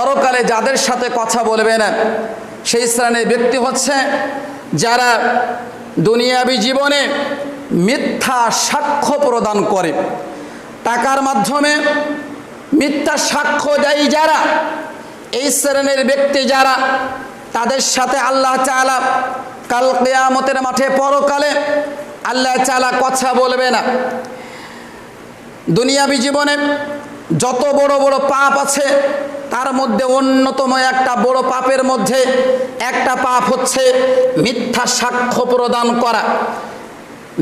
পরকালে যাদের সাথে কথা বলবে না সেই শ্রেণীর ব্যক্তি হচ্ছে যারা দুনিয়াবী জীবনে মিথ্যা সাক্ষ্য প্রদান করে, টাকার মাধ্যমে মিথ্যা সাক্ষ্য দেয় যারা, এই শ্রেণীর ব্যক্তি যারা, তাদের সাথে আল্লাহ তাআলা কাল কিয়ামতের মাঠে পরকালে আল্লাহ তাআলা কথা বলবে না। দুনিয়াবী জীবনে যত বড় বড় পাপ আছে তার মধ্যে অন্যতম একটা বড় পাপের মধ্যে একটা পাপ হচ্ছে মিথ্যা সাক্ষ্য প্রদান করা।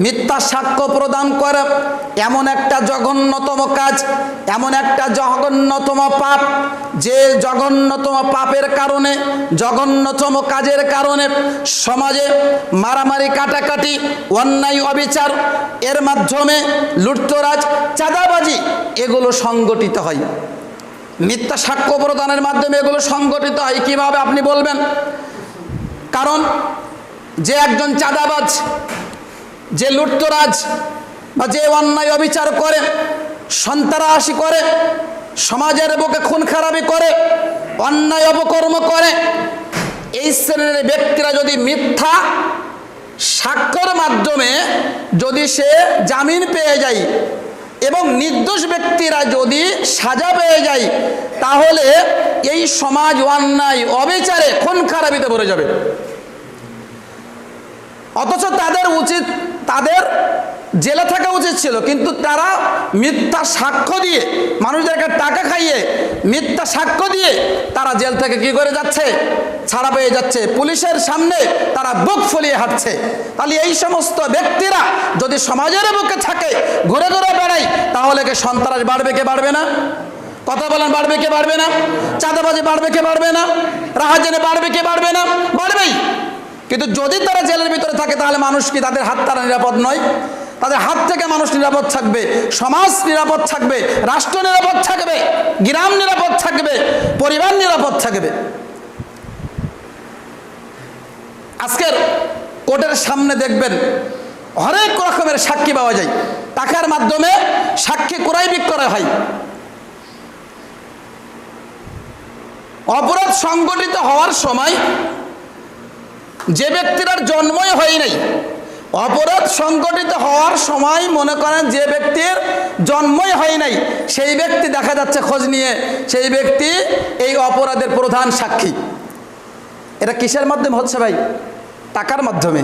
মিথ্যা সাক্ষ্য প্রদান করা এমন একটা জঘন্যতম কাজ, এমন একটা জঘন্যতম পাপ, যে জঘন্যতম পাপের কারণে, জঘন্যতম কাজের কারণে সমাজে মারামারি, কাটাকাটি, অন্যায়, অবিচার, এর মাধ্যমে লুটতরাজ, চাঁদাবাজি এগুলো সংগঠিত হয়। মিথ্যা সাক্ষ্য প্রদানের মাধ্যমে এগুলো সংগঠিত হয়। কিভাবে আপনি বলবেন? কারণ যে একজন চাঁদাবাজ, যে লুটতরাজ বা যে অন্যায় অবিচার করে, সন্ত্রাসী করে, সমাজের বুকে খুন খারাপি করে, অন্যায় অপকর্ম করে, এই শ্রেণীর ব্যক্তিরা যদি মিথ্যা সাক্ষ্যের মাধ্যমে যদি সে জামিন পেয়ে যায় এবং নির্দোষ ব্যক্তিরা যদি সাজা পেয়ে যায়, তাহলে এই সমাজ অন্যায় অবিচারে খুন খারাপিতে ভরে যাবে। অথচ তাদের উচিত, তাদের জেলে থাকা উচিত ছিল, কিন্তু তারা মিথ্যা সাক্ষ্য দিয়ে, মানুষদেরকে টাকা খাইয়ে মিথ্যা সাক্ষ্য দিয়ে তারা জেল থেকে কি করে যাচ্ছে? ছাড়া পেয়ে যাচ্ছে। পুলিশের সামনে তারা বুক ফুলিয়ে হাঁটছে। তাহলে এই সমস্ত ব্যক্তিরা যদি সমাজের বুকে থাকে, ঘুরে ঘুরে বেড়ায়, তাহলে কি সন্ত্রাস বাড়বে কে বাড়বে না? কথা বলেন, বাড়বে কে বাড়বে না? চাঁদাবাজি বাড়বে কে বাড়বে না? রাহাজানি বাড়বে কে বাড়বে না? বাড়বেই। কিন্তু যদি তারা জেলের ভিতরে থাকে, তাহলে মানুষ কি তাদের হাত তারা নিরাপদ নয়? তাদের হাত থেকে মানুষ নিরাপদ থাকবে, সমাজ নিরাপদ থাকবে, রাষ্ট্র নিরাপদ থাকবে, গ্রাম নিরাপদ থাকবে, পরিবার নিরাপদ থাকবে। আজকের কোর্টের সামনে দেখবেন হরেক রকমের সাক্ষী পাওয়া যায়, টাকার মাধ্যমে সাক্ষী ক্রয় বিক্রয় হয়। অপরাধ সংগঠিত হওয়ার সময় যে ব্যক্তির জন্মই হয় নাই, অপরাধ সংগঠিত হওয়ার সময় মনে করেন যে ব্যক্তির জন্মই হয় নাই, সেই ব্যক্তি দেখা যাচ্ছে খোঁজ নিয়ে সেই ব্যক্তি এই অপরাধের প্রধান সাক্ষী। এটা কিসের মাধ্যমে হচ্ছে ভাই? টাকার মাধ্যমে।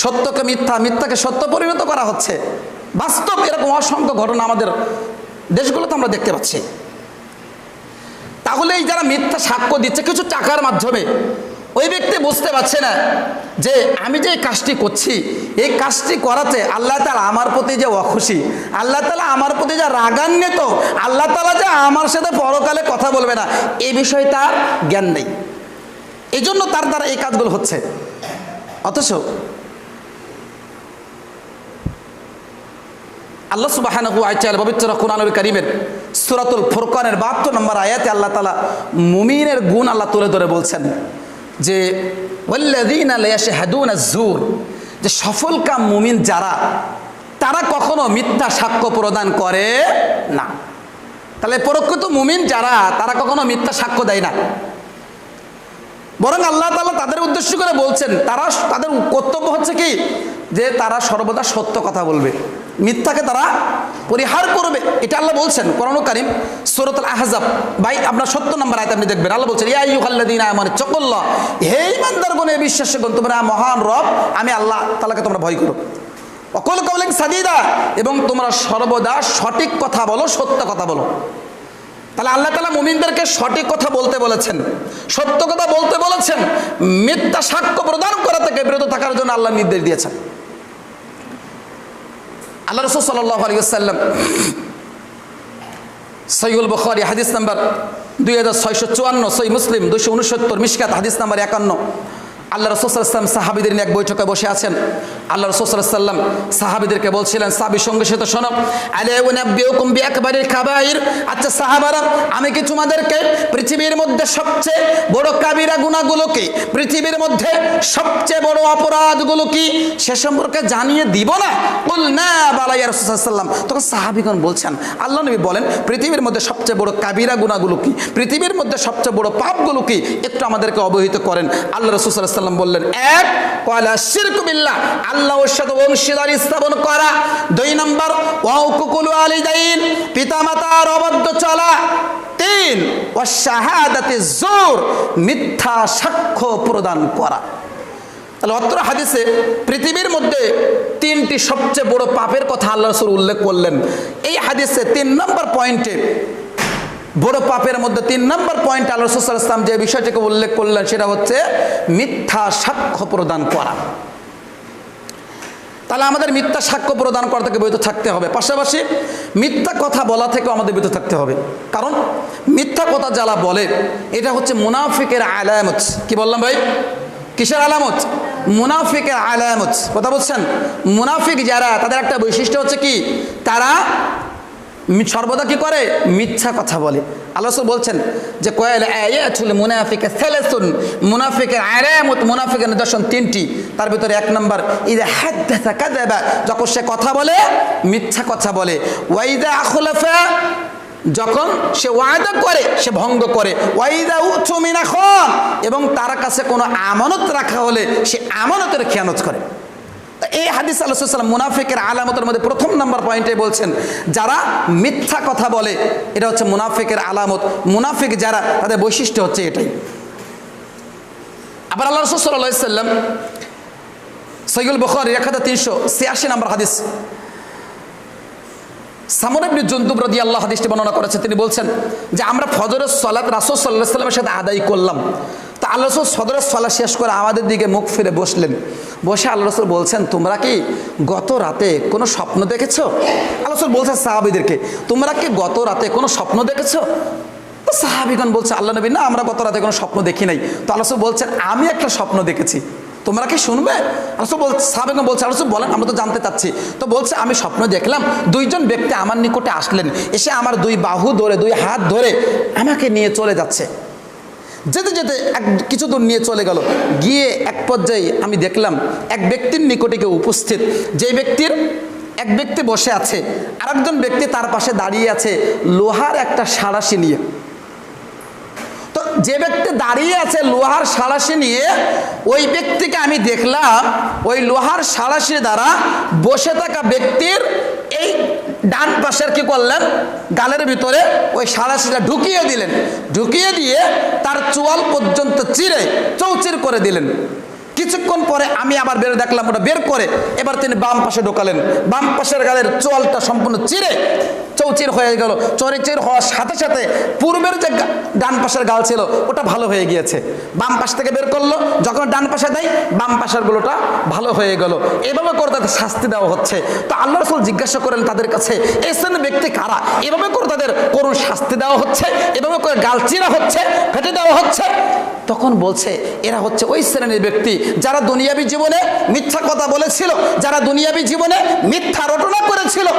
সত্যকে মিথ্যা, মিথ্যাকে সত্য পরিণত করা হচ্ছে। বাস্তব এরকম অসংখ্য ঘটনা আমাদের দেশগুলোতে আমরা দেখতে পাচ্ছি। তাহলে এই যারা মিথ্যা সাক্ষ্য দিচ্ছে কিছু টাকার মাধ্যমে, ওই ব্যক্তি বুঝতে পারছে না যে আমি যে কাজটি করছি, এই কাজটি করাতে আল্লাহ তাআলা আমার প্রতি যে অখুশি, আল্লাহ তাআলা আমার প্রতি যে রাগান্বিত, আল্লাহ তাআলা যে আমার সাথে পরকালে কথা বলবে না, এই বিষয়টা জ্ঞান নেই। এই জন্য তার দ্বারা এই কাজগুলো হচ্ছে। অথচ আল্লাহ সুবহানাহু ওয়া তাআলা পবিত্র কুরআনুল কারীমের সূরাতুল ফুরকানের 72 নম্বর আয়াতে আল্লাহ তাআলা মুমিনের গুণ আল্লাহ তুলে ধরে বলছেন যে ওয়াল্লাযীনা লা ইয়াশহাদুনা আয-যুর, যে সফলকাম মুমিন যারা, তারা কখনো মিথ্যা সাক্ষ্য প্রদান করে না। তাহলে প্রকৃত মুমিন যারা, তারা কখনো মিথ্যা সাক্ষ্য দেয় না, বরং আল্লাহ তাআলা তাদের উদ্দেশ্য করে বলছেন, তারা, তাদের কর্তব্য হচ্ছে কি, যে তারা সর্বদা সত্য কথা বলবে, মিথ্যাকে তারা পরিহার করবে। এটা আল্লাহ বলছেন কোরআনুল কারীম সূরাতুল আহজাব ভাই আপনার 70 নম্বর আয়াতে আপনি দেখবেন আল্লাহ বলছেন, ইয়া আইয়ুহাল্লাযীনা আমানু তাকুল্লাহ, হে ঈমানদারগণ বিশ্বাসীগণ, তোমরা মহান রব আমি আল্লাহ তাআলাকে তোমরা ভয় করো। ওয়াকুল কাওলান সাদীদা, এবং তোমরা সর্বদা সঠিক কথা বলো, সত্য কথা বলো। তাহলে আল্লাহ তাআলা মুমিনদেরকে সঠিক কথা বলতে বলেছেন, সত্য কথা বলতে বলেছেন, মিথ্যা সাক্ষ্য প্রদান করা থেকে বিরত থাকার জন্য আল্লাহ নির্দেশ দিয়েছেন। আল্লাহ রাসূল সাল্লাল্লাহু আলাইহি ওয়াসাল্লাম সহিহুল বুখারী হাদিস নাম্বার 2654, সহিহ মুসলিম 269, মিশকাত হাদিস নাম্বার 51, আল্লাহ রাসূল সাল্লাল্লাহু আলাইহি ওয়াসাল্লাম সাহাবীদের নিয়ে এক বৈঠকে বসে আছেন। আল্লাহ রাসূল সাল্লাল্লাহু আলাইহি ওয়াসাল্লাম সাহাবীদেরকে বলছিলেন, সাহাবী সঙ্গে সাথে শোনো, আলা উনাব্বিউকুম বিআকবারিল কাবাইর, আচ্ছা সাহাবারা, আমি কি তোমাদেরকে পৃথিবীর মধ্যে সবচেয়ে বড় কাবিরা গুনাহগুলো কি, পৃথিবীর মধ্যে সবচেয়ে বড় অপরাধগুলো কি, সে সম্পর্কে জানিয়ে দিব না? কুলনা বালা ইয়া রাসূল সাল্লাল্লাহু আলাইহি ওয়াসাল্লাম। তখন সাহাবীগণ বলছেন, আল্লাহ নবী বলেন পৃথিবীর মধ্যে সবচেয়ে বড় কাবিরা গুনাহগুলো কি, পৃথিবীর মধ্যে সবচেয়ে বড় পাপগুলো কি, একটু আমাদেরকে অবহিত করেন। আল্লাহ রাসূল সাল্লাল্লাহু আলাইহি ওয়াসাল্লাম বললেন, এক, ওয়ালা শিরকু বিল্লাহ, আল্লাহর সাথে অংশীদারি স্থাপন করা। দুই নাম্বার, ওয়াউকুকুল ওয়ালিদাইন, পিতামাতার অবাধ্য চলা। তিন, ওয়াশাহাদাতি যুর, মিথ্যা সাক্ষ্য প্রদান করা। তাহলে অত্র হাদিসে পৃথিবীর মধ্যে তিনটি সবচেয়ে বড় পাপের কথা আল্লাহ রাসূল উল্লেখ করলেন। এই হাদিসে 3 নম্বর পয়েন্টে, বড় পাপের মধ্যে 3 নম্বর পয়েন্ট আল্লাহ রাসূল সাল্লাল্লাহু আলাইহি ওয়াসাল্লাম যে বিষয়টিকে উল্লেখ করলেন সেটা হচ্ছে মিথ্যা সাক্ষ্য প্রদান করা। তাহলে আমাদের মিথ্যা সাক্ষ্য প্রদান করা থেকে বিরত থাকতে হবে, পাশাপাশি মিথ্যা কথা বলা থেকেও আমাদের বিরত থাকতে হবে। কারণ মিথ্যা কথা যারা বলে এটা হচ্ছে মুনাফিকের আলামত। কি বললাম ভাই? কিসের আলামত? মুনাফিকের আলামত। কথা বলছেন? মুনাফিক যারা, তাদের একটা বৈশিষ্ট্য হচ্ছে কি, তারা সর্বদা কি করে? মিথ্যা কথা বলে। আল্লাহ রাসূল বলছেন যে কয়াল আয়াতুল মুনাফিক সালাসুন, মুনাফিকের আলামত, মুনাফিকের নিদর্শন 3টি। তার ভিতরে 1 নম্বর, ইযা হাদাসা কাযাবা, যখন সে কথা বলে মিথ্যা কথা বলে। ওয়া ইযা আখলাফা, যখন সে ওয়াদা করে সে ভঙ্গ করে। ওয়াইদা উতুমিনা খান, এবং তার কাছে কোনো আমানত রাখা হলে সে আমানতের খেয়ানত করে। এই হাদিস আল্লাহ রাসূল সাল্লাল্লাহু আলাইহি ওয়াসাল্লাম মুনাফিকের আলামতের মধ্যে 1 নম্বর পয়েন্টে বলছেন যারা মিথ্যা কথা বলে এটা হচ্ছে মুনাফিকের আলামত। মুনাফিক যারা, তাদের বৈশিষ্ট্য হচ্ছে এটাই। আবার আল্লাহ রাসূল সাল্লাল্লাহু আলাইহি ওয়াসাল্লাম সহিহুল বুখারী 1386 নম্বর হাদিস, সামর ইবনে জুনদুব রাদিয়াল্লাহু হাদিসটি বর্ণনা করেছে। তিনি বলছেন যে আমরা ফজরের সালাত রাসূল সাল্লাল্লাহু আলাইহি ওয়াসাল্লামের সাথে আদায় করলাম। তা আল্লাহ রাসূল ফজরের সালাত শেষ করে আমাদের দিকে মুখ ফিরে বসলেন। বসে আল্লাহ রাসূল বলছেন, তোমরা কি গত রাতে কোনো স্বপ্ন দেখেছো? আল্লাহ রাসূল বলছেন সাহাবীদেরকে, তোমরা কি গত রাতে কোনো স্বপ্ন দেখেছো? তো সাহাবীগণ বলছে, আল্লাহ নবী, না আমরা গত রাতে কোনো স্বপ্ন দেখি নাই। তো আল্লাহ রাসূল বলছেন, আমি একটা স্বপ্ন দেখেছি, তোমরা কি শুনবে? সাহাবাগণ বলছে, আল্লাহ রাসূল বলেন, আমরা তো জানতে চাচ্ছি। তো বলছে, আমি স্বপ্ন দেখলাম 2 জন ব্যক্তি আমার নিকটে আসলেন, এসে আমার 2 বাহু ধরে 2 হাত ধরে আমাকে নিয়ে চলে যাচ্ছে। যেতে যেতে কিছু দূর নিয়ে চলে গেল, গিয়ে এক পর্যায়ে আমি দেখলাম এক ব্যক্তির নিকটে কেউ উপস্থিত। যে ব্যক্তির, এক ব্যক্তি বসে আছে, আরেকজন ব্যক্তি তার পাশে দাঁড়িয়ে আছে লোহার একটা সাঁড়াশি নিয়ে। তো যে ব্যক্তি দাঁড়িয়ে আছে লোহার সাঁড়াশি নিয়ে, ওই ব্যক্তিকে আমি দেখলাম ওই লোহার সাঁড়াশি দ্বারা বসে থাকা ব্যক্তির এই ডান পাশের কি করলেন, গালের ভিতরে ওই সাঁড়াশিটা ঢুকিয়ে দিলেন। ঢুকিয়ে দিয়ে তার চোয়াল পর্যন্ত চিরে চৌচির করে দিলেন। কিছুক্ষণ পরে আমি আবার বের দেখলাম ওটা বের করে এবার তিনি বাম পাশে ঢোকালেন। বাম পাশের গালের চোয়ালটা সম্পূর্ণ চিরে চৌচির হয়ে গেল। চৌচির হওয়ার সাথে সাথে পূর্বের যে ডান পাশের গাল ছিল ওটা ভালো হয়ে গিয়েছে। বাম পাশ থেকে বের করলো, যখন ডান পাশে দেয় বাম পাশের গুলোটা ভালো হয়ে গেল। এভাবে করে তাদের শাস্তি দেওয়া হচ্ছে। তো আল্লাহ রাসূল জিজ্ঞাসা করেন তাদের কাছে, এই শ্রেণীর ব্যক্তি কারা? এভাবে করে তাদের করুণ শাস্তি দেওয়া হচ্ছে, এভাবে করে গাল চিরা হচ্ছে, ফেটে দেওয়া হচ্ছে। তখন বলছে, এরা হচ্ছে ওই শ্রেণীর ব্যক্তি যারা দুনিয়াবী জীবনে মিথ্যা কথা বলেছিল, যারা দুনিয়াবী জীবনে মিথ্যা রটনা করেছিল।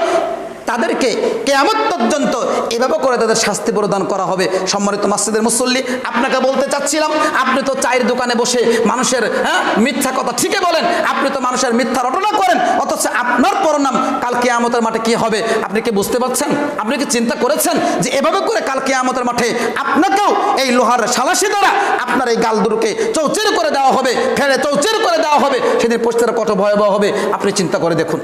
তাদেরকে কিয়ামত পর্যন্ত এভাবে করে তাদের শাস্তি প্রদান করা হবে। সম্মানিত মসজিদের মুসল্লি, আপনাকে বলতে চাচ্ছিলাম, আপনি তো চায়ের দোকানে বসে মানুষের মিথ্যা কথা ঠিকই বলেন, আপনি তো মানুষের মিথ্যা রটনা করেন, অথচ আপনার পরিণাম কাল কিয়ামতের মাঠে কি হবে আপনি কি বুঝতে পারছেন? আপনি কি চিন্তা করেছেন যে এভাবে করে কাল কিয়ামতের মাঠে আপনাকেও এই লোহার সালাশি দ্বারা আপনার এই গাল দুটোকে চৌচির করে দেওয়া হবে, ফেলে চৌচির করে দেওয়া হবে। সেদিন পরিস্থিতি কত ভয়াবহ হবে আপনি চিন্তা করে দেখুন।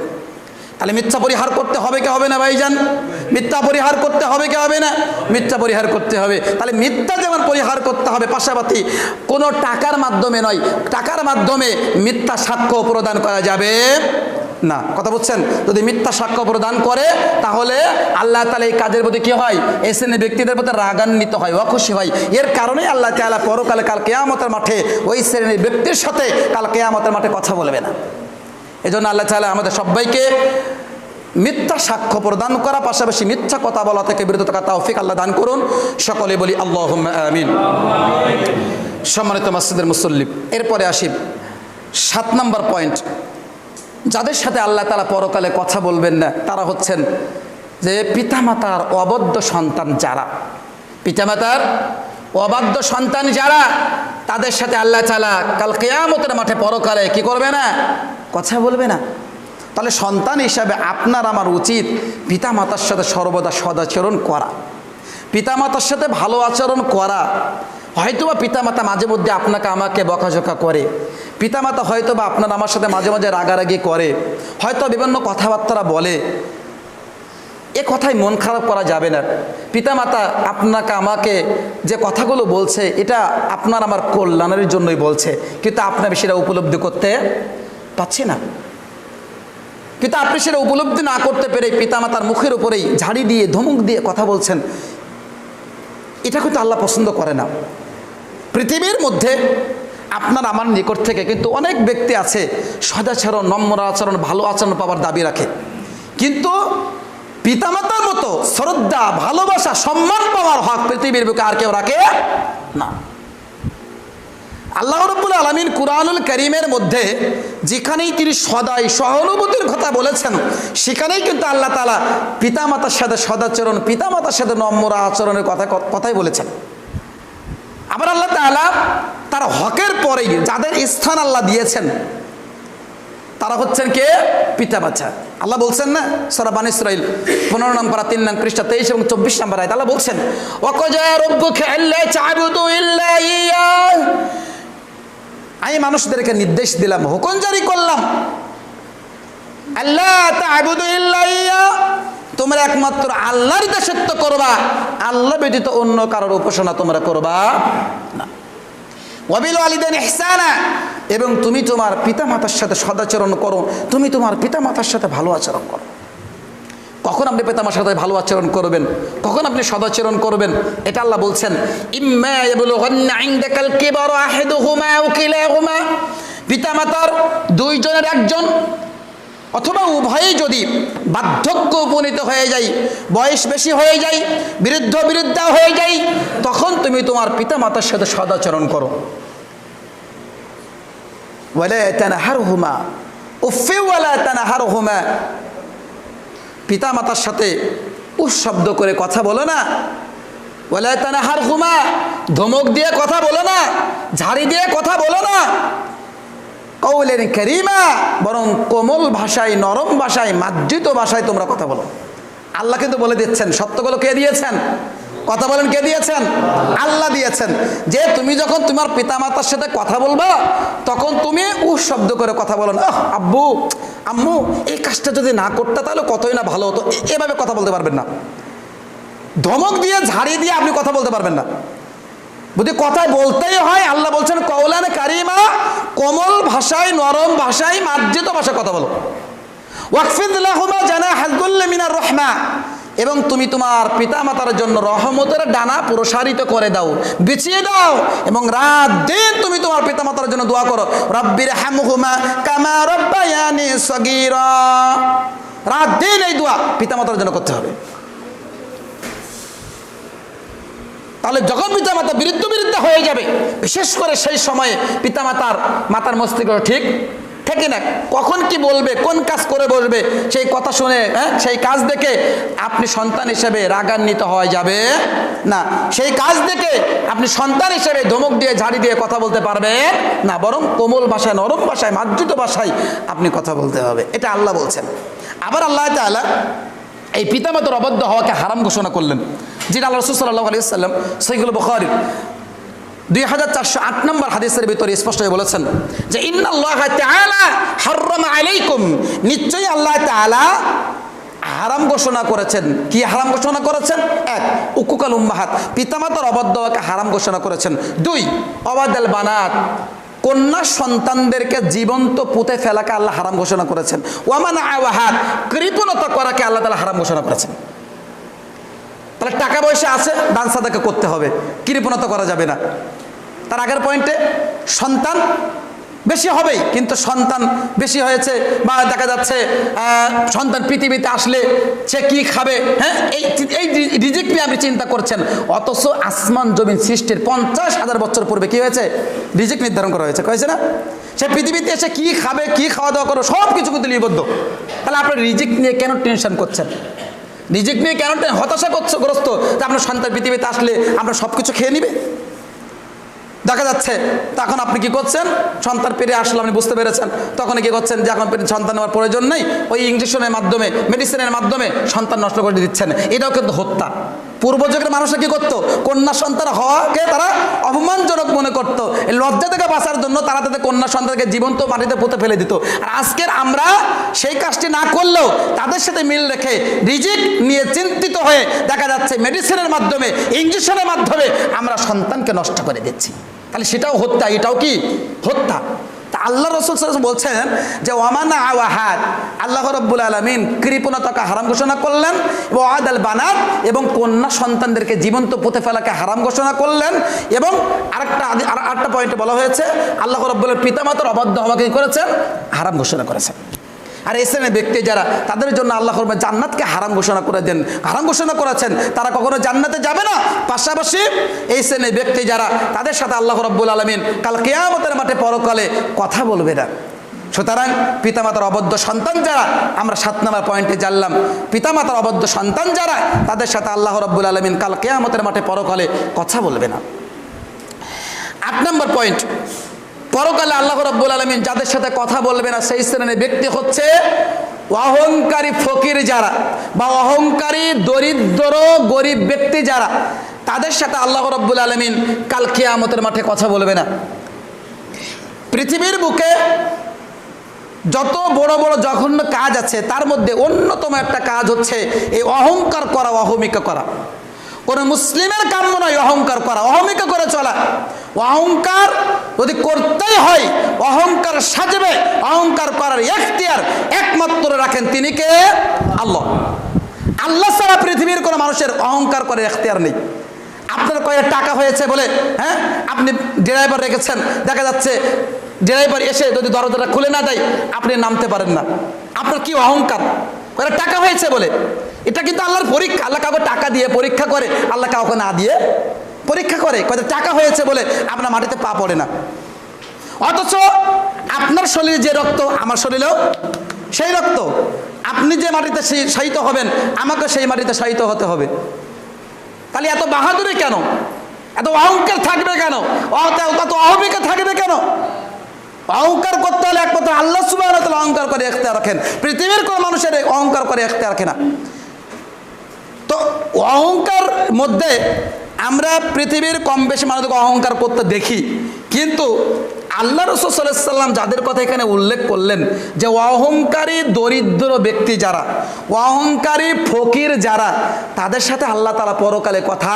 তাহলে মিথ্যা পরিহার করতে হবে কি হবে না ভাইজান? মিথ্যা পরিহার করতে হবে কি হবে না? মিথ্যা পরিহার করতে হবে। তাহলে মিথ্যা যেমন পরিহার করতে হবে, পাশাপাশি কোনো টাকার মাধ্যমে নয়, টাকার মাধ্যমে মিথ্যা সাক্ষ্য প্রদান করা যাবে না। কথা বুঝছেন? যদি মিথ্যা সাক্ষ্য প্রদান করে তাহলে আল্লাহ তাআলা এই কাজের প্রতি কি হয়, এই শ্রেণীর ব্যক্তিদের প্রতি রাগান্বিত হয়, অখুশি হয়। এর কারণে আল্লাহ তাআলা পরকালে কাল কিয়ামতের মাঠে ওই শ্রেণীর ব্যক্তির সাথে কাল কিয়ামতের মাঠে কথা বলবে না। এজন্য আল্লাহ তাআলা আমাদের সবাইকে মিথ্যা সাক্ষ্য প্রদান করা, পাশাপাশি মিথ্যা কথা বলা থেকে বিরত থাকা তৌফিক আল্লাহ দান করুন। সকলে বলি আল্লাহুম্মা আমিন। সম্মানিত মসজিদের মুসল্লি, এরপরে আসি 7 নম্বর পয়েন্ট। যাদের সাথে আল্লাহ তাআলা পরকালে কথা বলবেন না তারা হচ্ছেন যে পিতামাতার অবাধ্য সন্তান যারা, পিতামাতার অবাধ্য সন্তান যারা, তাদের সাথে আল্লাহ তাআলা কাল কিয়ামতের মাঠে পরকালে কি করবে না? কথা বলবে না। তাহলে সন্তান হিসাবে আপনার আমার উচিত পিতামাতার সাথে সর্বদা সদাচরণ করা, পিতামাতার সাথে ভালো আচরণ করা। হয়তোবা পিতামাতা মাঝে মধ্যে আপনাকে আমাকে বকাঝকা করে, পিতামাতা হয়তোবা আপনার আমার সাথে মাঝে মাঝে রাগারাগি করে, হয়তো বিভিন্ন কথাবার্তা বলে, এ কথায় মন খারাপ করা যাবে না। পিতামাতা আপনাকে আমাকে যে কথাগুলো বলছে এটা আপনার আমার কল্যাণের জন্যই বলছে, কিন্তু আপনি সেটা উপলব্ধি করতে পারছে না। কিন্তু আপনি সেটা উপলব্ধি না করতে পেরে পিতামাতার মুখের উপরেই ঝাড়ি দিয়ে ধমক দিয়ে কথা বলছেন, এটা কিন্তু আল্লাহ পছন্দ করে না। পৃথিবীর মধ্যে আপনার আমার নিকট থেকে কিন্তু অনেক ব্যক্তি আছে সদাচরণ, নম্র আচরণ, ভালো আচরণ পাওয়ার দাবি রাখে, কিন্তু পিতামাতার মতো শ্রদ্ধা, ভালোবাসা, সম্মান পাওয়ার হক পৃথিবীর বুকে আর কেউ রাখে না। আল্লাহ রাব্বুল আলামিন কুরআনুল কারীমের মধ্যে যেখানেই তিনি সদাই সহানুভূতির কথা বলেছেন, সেখানেই কিন্তু আল্লাহ তাআলা পিতামাতার সাথে সদাচরণ, পিতামাতার সাথে নম্র আচরণের কথাই বলেছেন। আবার আল্লাহ তাআলা তার হকের পরেই যাদের স্থান আল্লাহ দিয়েছেন তারা হচ্ছেন কে? পিতামাতা। আল্লাহ বলছেন না সূরা বানী ইসরাঈল 15 নং পারা 3 নং পৃষ্ঠা 23 এবং 24 নম্বর আয়াত আল্লাহ বলছেন, ওয়াকাজা রাব্বুকা আল্লা তা'বুদু ইল্লা ইয়্যাহু, আমি মানুষদেরকে নির্দেশ দিলাম, হুকুম জারি করলাম, আল্লাহ তা'বুদু ইল্লা ইয়্যাহু, তোমরা একমাত্র আল্লাহর দাসত্ব করবা, আল্লাহ ব্যতীত অন্য কারোর উপাসনা তোমরা করবা না। ওয়াবিল ওয়ালিদাইনি ইহসানা, এবং তুমি তোমার পিতামাতার সাথে সদাচরণ করো, তুমি তোমার পিতামাতার সাথে ভালো আচরণ করো। কখন আপনি পিতামাতার সাথে ভালো আচরণ করবেন, কখন আপনি সদাচরণ করবেন, এটা আল্লাহ বলছেন, ইম্মা ইয়াবলুগান্না ইনদাকাল কিবারা আহাদুহুমা আও কিলাহুমা, পিতামাতার দুইজনের একজন অথবা উভয়ই যদি বার্ধক্য উপনীত হয়ে যায়, বয়স বেশি হয়ে যায়, বৃদ্ধা হয়ে যায়, তখন তুমি তোমার পিতামাতার সাথে সদাচরণ করো। ওয়ালা তানহারহুমা উফি ওয়ালা তানহারহুমা, পিতামাতার সাথে উফ শব্দ করে কথা বলো না। ওয়ালা তানহারহুমা, ধমক দিয়ে কথা বলো না, ঝাড়ি দিয়ে কথা বলো না। কওলেন কারীমা, বরং কোমল ভাষায়, নরম ভাষায়, মার্জিত ভাষায় তোমরা কথা বলো। আল্লাহ কিন্তু বলে দিচ্ছেন, সত্যগুলো কে দিয়েছেন? কথা বলেন, কে দিয়েছেন? আল্লাহ দিয়েছেন, যে তুমি যখন তোমার পিতামাতার সাথে কথা বলবা তখন তুমি উহ শব্দ করে কথা বলো না। আব্বু, আম্মু, এই কাজটা যদি না করতে তাহলে কতই না ভালো হতো, এভাবে কথা বলতে পারবেন না। ধমক দিয়ে, ঝাড়ি দিয়ে আপনি কথা বলতে পারবেন না। যদি কথায় বলতেই হয়, আল্লাহ বলছেন কওলান কারীমা, কোমল ভাষায়, নরম ভাষায়, মার্জিত ভাষায় কথা বলো। ওয়াকফিদ লাহুমা জানাহাল যুল্লি মিনার রাহমা, এবং তুমি তোমার পিতামাতার জন্য রহমতের ডানা প্রসারিত করে দাও, বিছিয়ে দাও, এবং রাত দিন তুমি তোমার পিতামাতার জন্য দোয়া করো, রাব্বির হামহুমা কামা রাব্বায়ানি সগীরা। রাত দিন এই দোয়া পিতামাতার জন্য করতে হবে। তাহলে যখন পিতামাতা বিরুদ্ধে হয়ে যাবে, বিশেষ করে সেই সময়ে মাতার মস্তিষ্ক ঠিক থাকে না, কখন কি বলবে, কোন কাজ করে বসবে, সেই কথা শুনে সেই কাজ দেখে আপনি সন্তান হিসেবে রাগান্বিত হয়ে যাবে না। সেই কাজ দেখে আপনি সন্তান হিসেবে ধমক দিয়ে, ঝাড়ি দিয়ে কথা বলতে পারবেন না, বরং কোমল ভাষায়, নরম ভাষায়, মার্জিত ভাষায় আপনি কথা বলতে হবে। এটা আল্লাহ বলছেন। আবার আল্লাহ তাআলা এই পিতামাতার অবাধ্য হওয়াকে হারাম ঘোষণা করলেন, যেটা আল্লাহ রাসূল সাল্লাল্লাহু আলাইহি ওয়াসাল্লাম সহিহুল বুখারী 2408 নম্বর হাদিসের ভিতরে স্পষ্ট হয়ে বলেছেন যে ইন্নাল্লাহা তাআলা হাররামা আলাইকুম, নিশ্চয়ই আল্লাহ তাআলা হারাম ঘোষণা করেছেন। কি হারাম ঘোষণা করেছেন? 1, উকুকাল উম্মাহাত, পিতামাতার অবাধ্য হওয়াকে হারাম ঘোষণা করেছেন। 2, অবাদাল বানাত, কন্যা সন্তানদেরকে জীবন্ত পুঁতে ফেলাকে আল্লাহ হারাম ঘোষণা করেছেন। ওয়ামান আওয়াহাত, কৃপণতা করাকে আল্লাহ তাআলা হারাম ঘোষণা করেছেন। তাহলে টাকা পয়সা আছে, দান সাদাকা করতে হবে, কৃপণতা করা যাবে না। তার আগের পয়েন্টে সন্তান বেশি হবেই, কিন্তু সন্তান বেশি হয়েছে বা দেখা যাচ্ছে সন্তান পৃথিবীতে আসলে সে কি খাবে, হ্যাঁ, এই রিজিক নিয়ে আপনি চিন্তা করছেন। অথচ আসমান জমিন সৃষ্টির 50,000 বছর পূর্বে কি হয়েছে? রিজিক নির্ধারণ করা হয়েছে, হয়েছে না? সে পৃথিবীতে এসে কি খাবে, কি খাওয়া দাওয়া করবে, সব কিছু কিন্তু লিপিবদ্ধ। তাহলে আপনি রিজিক নিয়ে কেন টেনশন করছেন? রিজিক নিয়ে কেন হতাশা গ্রস্ত যে আপনার সন্তান পৃথিবীতে আসলে আপনার সব কিছু খেয়ে নিবে? দেখা যাচ্ছে তখন আপনি কি করছেন? সন্তান পেরে আসলে আপনি বুঝতে পেরেছেন, তখন কি করছেন যে এখন সন্তান নেওয়ার প্রয়োজন নেই, ওই ইঞ্জেকশনের মাধ্যমে, মেডিসিনের মাধ্যমে সন্তান নষ্ট করে দিচ্ছেন। এটাও কিন্তু হত্যা। পূর্বযুগের মানুষরা কি করতো? কন্যা সন্তান হওয়াকে তারা অপমানজনক মনে করতো। এই লজ্জা থেকে বাঁচার জন্য তারা তাদের কন্যা সন্তানকে জীবন্ত মাটিতে পুঁতে ফেলে দিত। আর আজকের আমরা সেই কাজটি না করলেও তাদের সাথে মিল রেখে রিজিক নিয়ে চিন্তিত হয়ে দেখা যাচ্ছে মেডিসিনের মাধ্যমে, ইঞ্জেকশনের মাধ্যমে আমরা সন্তানকে নষ্ট করে দিচ্ছি। তাহলে সেটাও হত্যা, এটাও কি হত্যা? তা আল্লাহ রাসূল সাল্লাল্লাহু আলাইহি ওয়াসাল্লাম বলছেন যে ওয়ামানা আওয়াহাদ, আল্লাহ রাব্বুল আলামিন কৃপণতাকে হারাম ঘোষণা করলেন, এবং আদাল বানাত, এবং কন্যা সন্তানদেরকে জীবন্ত পুঁতে ফেলাকে হারাম ঘোষণা করলেন। এবং আরেকটা পয়েন্টে বলা হয়েছে আল্লাহ রাব্বুল পিতামাতার অবাধ্য হওয়াকে কি করেছেন? হারাম ঘোষণা করেছেন। আর এই শ্রেণীর ব্যক্তি যারা, তাদের জন্য আল্লাহ জান্নাতকে হারাম ঘোষণা করে দেন, হারাম ঘোষণা করেছেন, তারা কখনো জান্নাতে যাবে না। পাশাপাশি এই শ্রেণীর ব্যক্তি যারা, তাদের সাথে আল্লাহ রাব্বুল আলামিন কাল কিয়ামতের মাঠে পরকালে কথা বলবে না। সুতরাং পিতামাতার অবদ্ধ সন্তান যারা, আমরা 7 নম্বর পয়েন্টে জানলাম, পিতামাতার অবদ্ধ সন্তান যারা, তাদের সাথে আল্লাহ রাব্বুল আলামিন কাল কিয়ামতের মাঠে পরকালে কথা বলবে না। 8 নম্বর পয়েন্ট, পরকালে আল্লাহ রাব্বুল আলামিন যাদের সাথে কথা বলবে না সেই শ্রেণীর ব্যক্তি হচ্ছে অহংকারী ফকির যারা, বা অহংকারী দরিদ্র গরিব ব্যক্তি যারা, তাদের সাথে আল্লাহ রাব্বুল আলামিন কাল কিয়ামতের মাঠে কথা বলবে না। পৃথিবীর বুকে যত বড় বড় জঘন্য কাজ আছে তার মধ্যে অন্যতম একটা কাজ হচ্ছে এই অহংকার করা, অহমিকা করা। কোন মুসলিমের কাম্য নয় অহংকার করা, অহমিকা করে চলা। অহংকার যদি করতেই হয়, অহংকার সাজবে, অহংকার করার এখতিয়ার একমাত্র রাখেন তিনি কে? আল্লাহ। আল্লাহ ছাড়া পৃথিবীর কোনো মানুষের অহংকার করার এখতিয়ার নেই। আপনার কয়েক টাকা হয়েছে বলে, হ্যাঁ, আপনি ড্রাইভার রেখেছেন, দেখা যাচ্ছে ড্রাইভার এসে যদি দরজাটা খুলে না দেয় আপনি নামতে পারেন না। আপনার কি অহংকার? টাকা হয়েছে বলে। এটা কিন্তু আল্লাহর পরীক্ষা। আল্লাহ কাউকে টাকা দিয়ে পরীক্ষা করে, আল্লাহ কাউকে না দিয়ে পরীক্ষা করে। টাকা হয়েছে বলে আপনার মাটিতে পা পড়ে না। অথচ আপনার শরীরে যে রক্ত, আমার শরীরেও সেই রক্ত। আপনি যে মাটিতে শায়িত হবেন, আমাকে সেই মাটিতে শায়িত হতে হবে। তাহলে এত বাহাদুরি কেন? এত অহংকার থাকবে কেন? এত অহমিকা থাকবে কেন? অহংকার করতে হলে একমাত্র আল্লাহ সুবহানাহু ওয়া তাআলা অহংকার করে এখতিয়ার রাখেন। পৃথিবীর কোনো মানুষের অহংকার করে এখতিয়ার রাখে না। তো অহংকার মধ্যে আমরা পৃথিবীর কম বেশি মানুষকে অহংকার করতে দেখি, কিন্তু আল্লাহ রাসূল সাল্লাল্লাহু আলাইহি ওয়াসাল্লাম যাদের কথা এখানে উল্লেখ করলেন যে অহংকারী দরিদ্র ব্যক্তি যারা, অহংকারী ফকির যারা, তাদের সাথে আল্লাহ তাআলা পরকালে কথা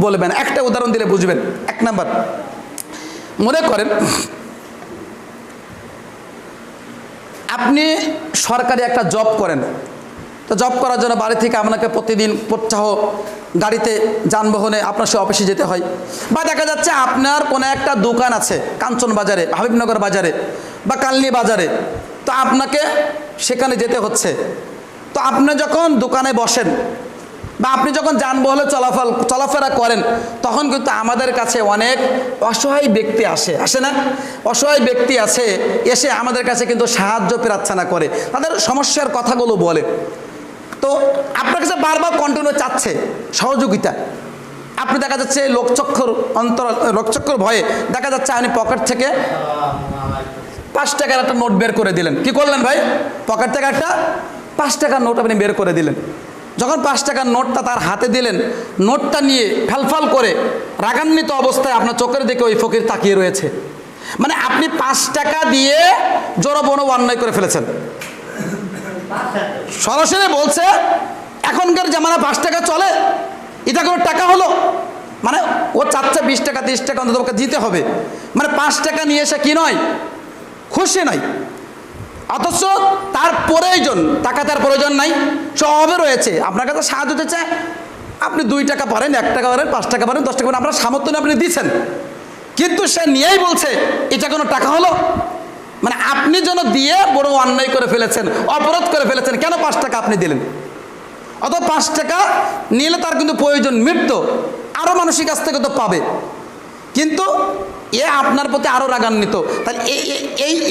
বলবেন। একটা উদাহরণ দিলে বুঝবেন। 1 নাম্বার, মনে করেন আপনি সরকারি একটা জব করেন। তো জব করার জন্য বাড়ি থেকে আপনাকে প্রতিদিন প্রত্যাহ গাড়িতে, যানবাহনে আপনার সে অফিসে যেতে হয়। বা দেখা যাচ্ছে আপনার কোনো একটা দোকান আছে কাঞ্চন বাজারে, হাবিবনগর বাজারে বা কালনি বাজারে, তো আপনাকে সেখানে যেতে হচ্ছে। তো আপনি যখন দোকানে বসেন বা আপনি যখন যানবাহনে চলাফেরা করেন, তখন কিন্তু আমাদের কাছে অনেক অসহায় ব্যক্তি আসে না? অসহায় ব্যক্তি আছে, এসে আমাদের কাছে কিন্তু সাহায্য প্রার্থনা করে, তাদের সমস্যার কথাগুলো বলে। তো আপনার কাছে বারবার কন্টিনিউ চাচ্ছে সহযোগিতা। আপনি দেখা যাচ্ছে লোকচক্ষুর ভয়ে দেখা যাচ্ছে আপনি পকেট থেকে 5 টাকার একটা নোট বের করে দিলেন। কি করলেন ভাই? পকেট থেকে একটা 5 টাকার নোট আপনি বের করে দিলেন। যখন 5 টাকার নোটটা তার হাতে দিলেন, নোটটা নিয়ে ফালফাল করে রাগান্বিত অবস্থায় আপনার চোখের দিকে ওই ফকির তাকিয়ে রয়েছে। মানে আপনি 5 টাকা দিয়ে জোরবন অন্যায় করে ফেলেছেন। সরাসরি বলছে এখনকার জামানা 5 টাকা চলে, এটা কোনো টাকা হলো? মানে ও চাচ্ছে 20 টাকা 30 টাকা অন্তত ওকে দিতে হবে। মানে 5 টাকা নিয়ে এসে কি নয়, খুশি নয়। অথচ তার প্রয়োজন, টাকা তার প্রয়োজন নাই, সবে রয়েছে, আপনার কাছে সাহায্য চায়। আপনি 2 টাকা পারেন, 1 টাকা পারেন, 5 টাকা পারেন, 10 টাকা পারেন, আপনার সামর্থ্য আপনি দিচ্ছেন। কিন্তু সে নিয়েই বলছে এটা কোনো টাকা হলো? মানে আপনি যেন দিয়ে বড় অন্যায় করে ফেলেছেন, অপরাধ করে ফেলেছেন, কেন 5 টাকা আপনি দিলেন? অত 5 টাকা নিলে তার কিন্তু প্রয়োজন মৃত্যু, আরও মানুষের কাছ থেকে তো পাবে, কিন্তু এ আপনার প্রতি আরও রাগান্বিত। তাহলে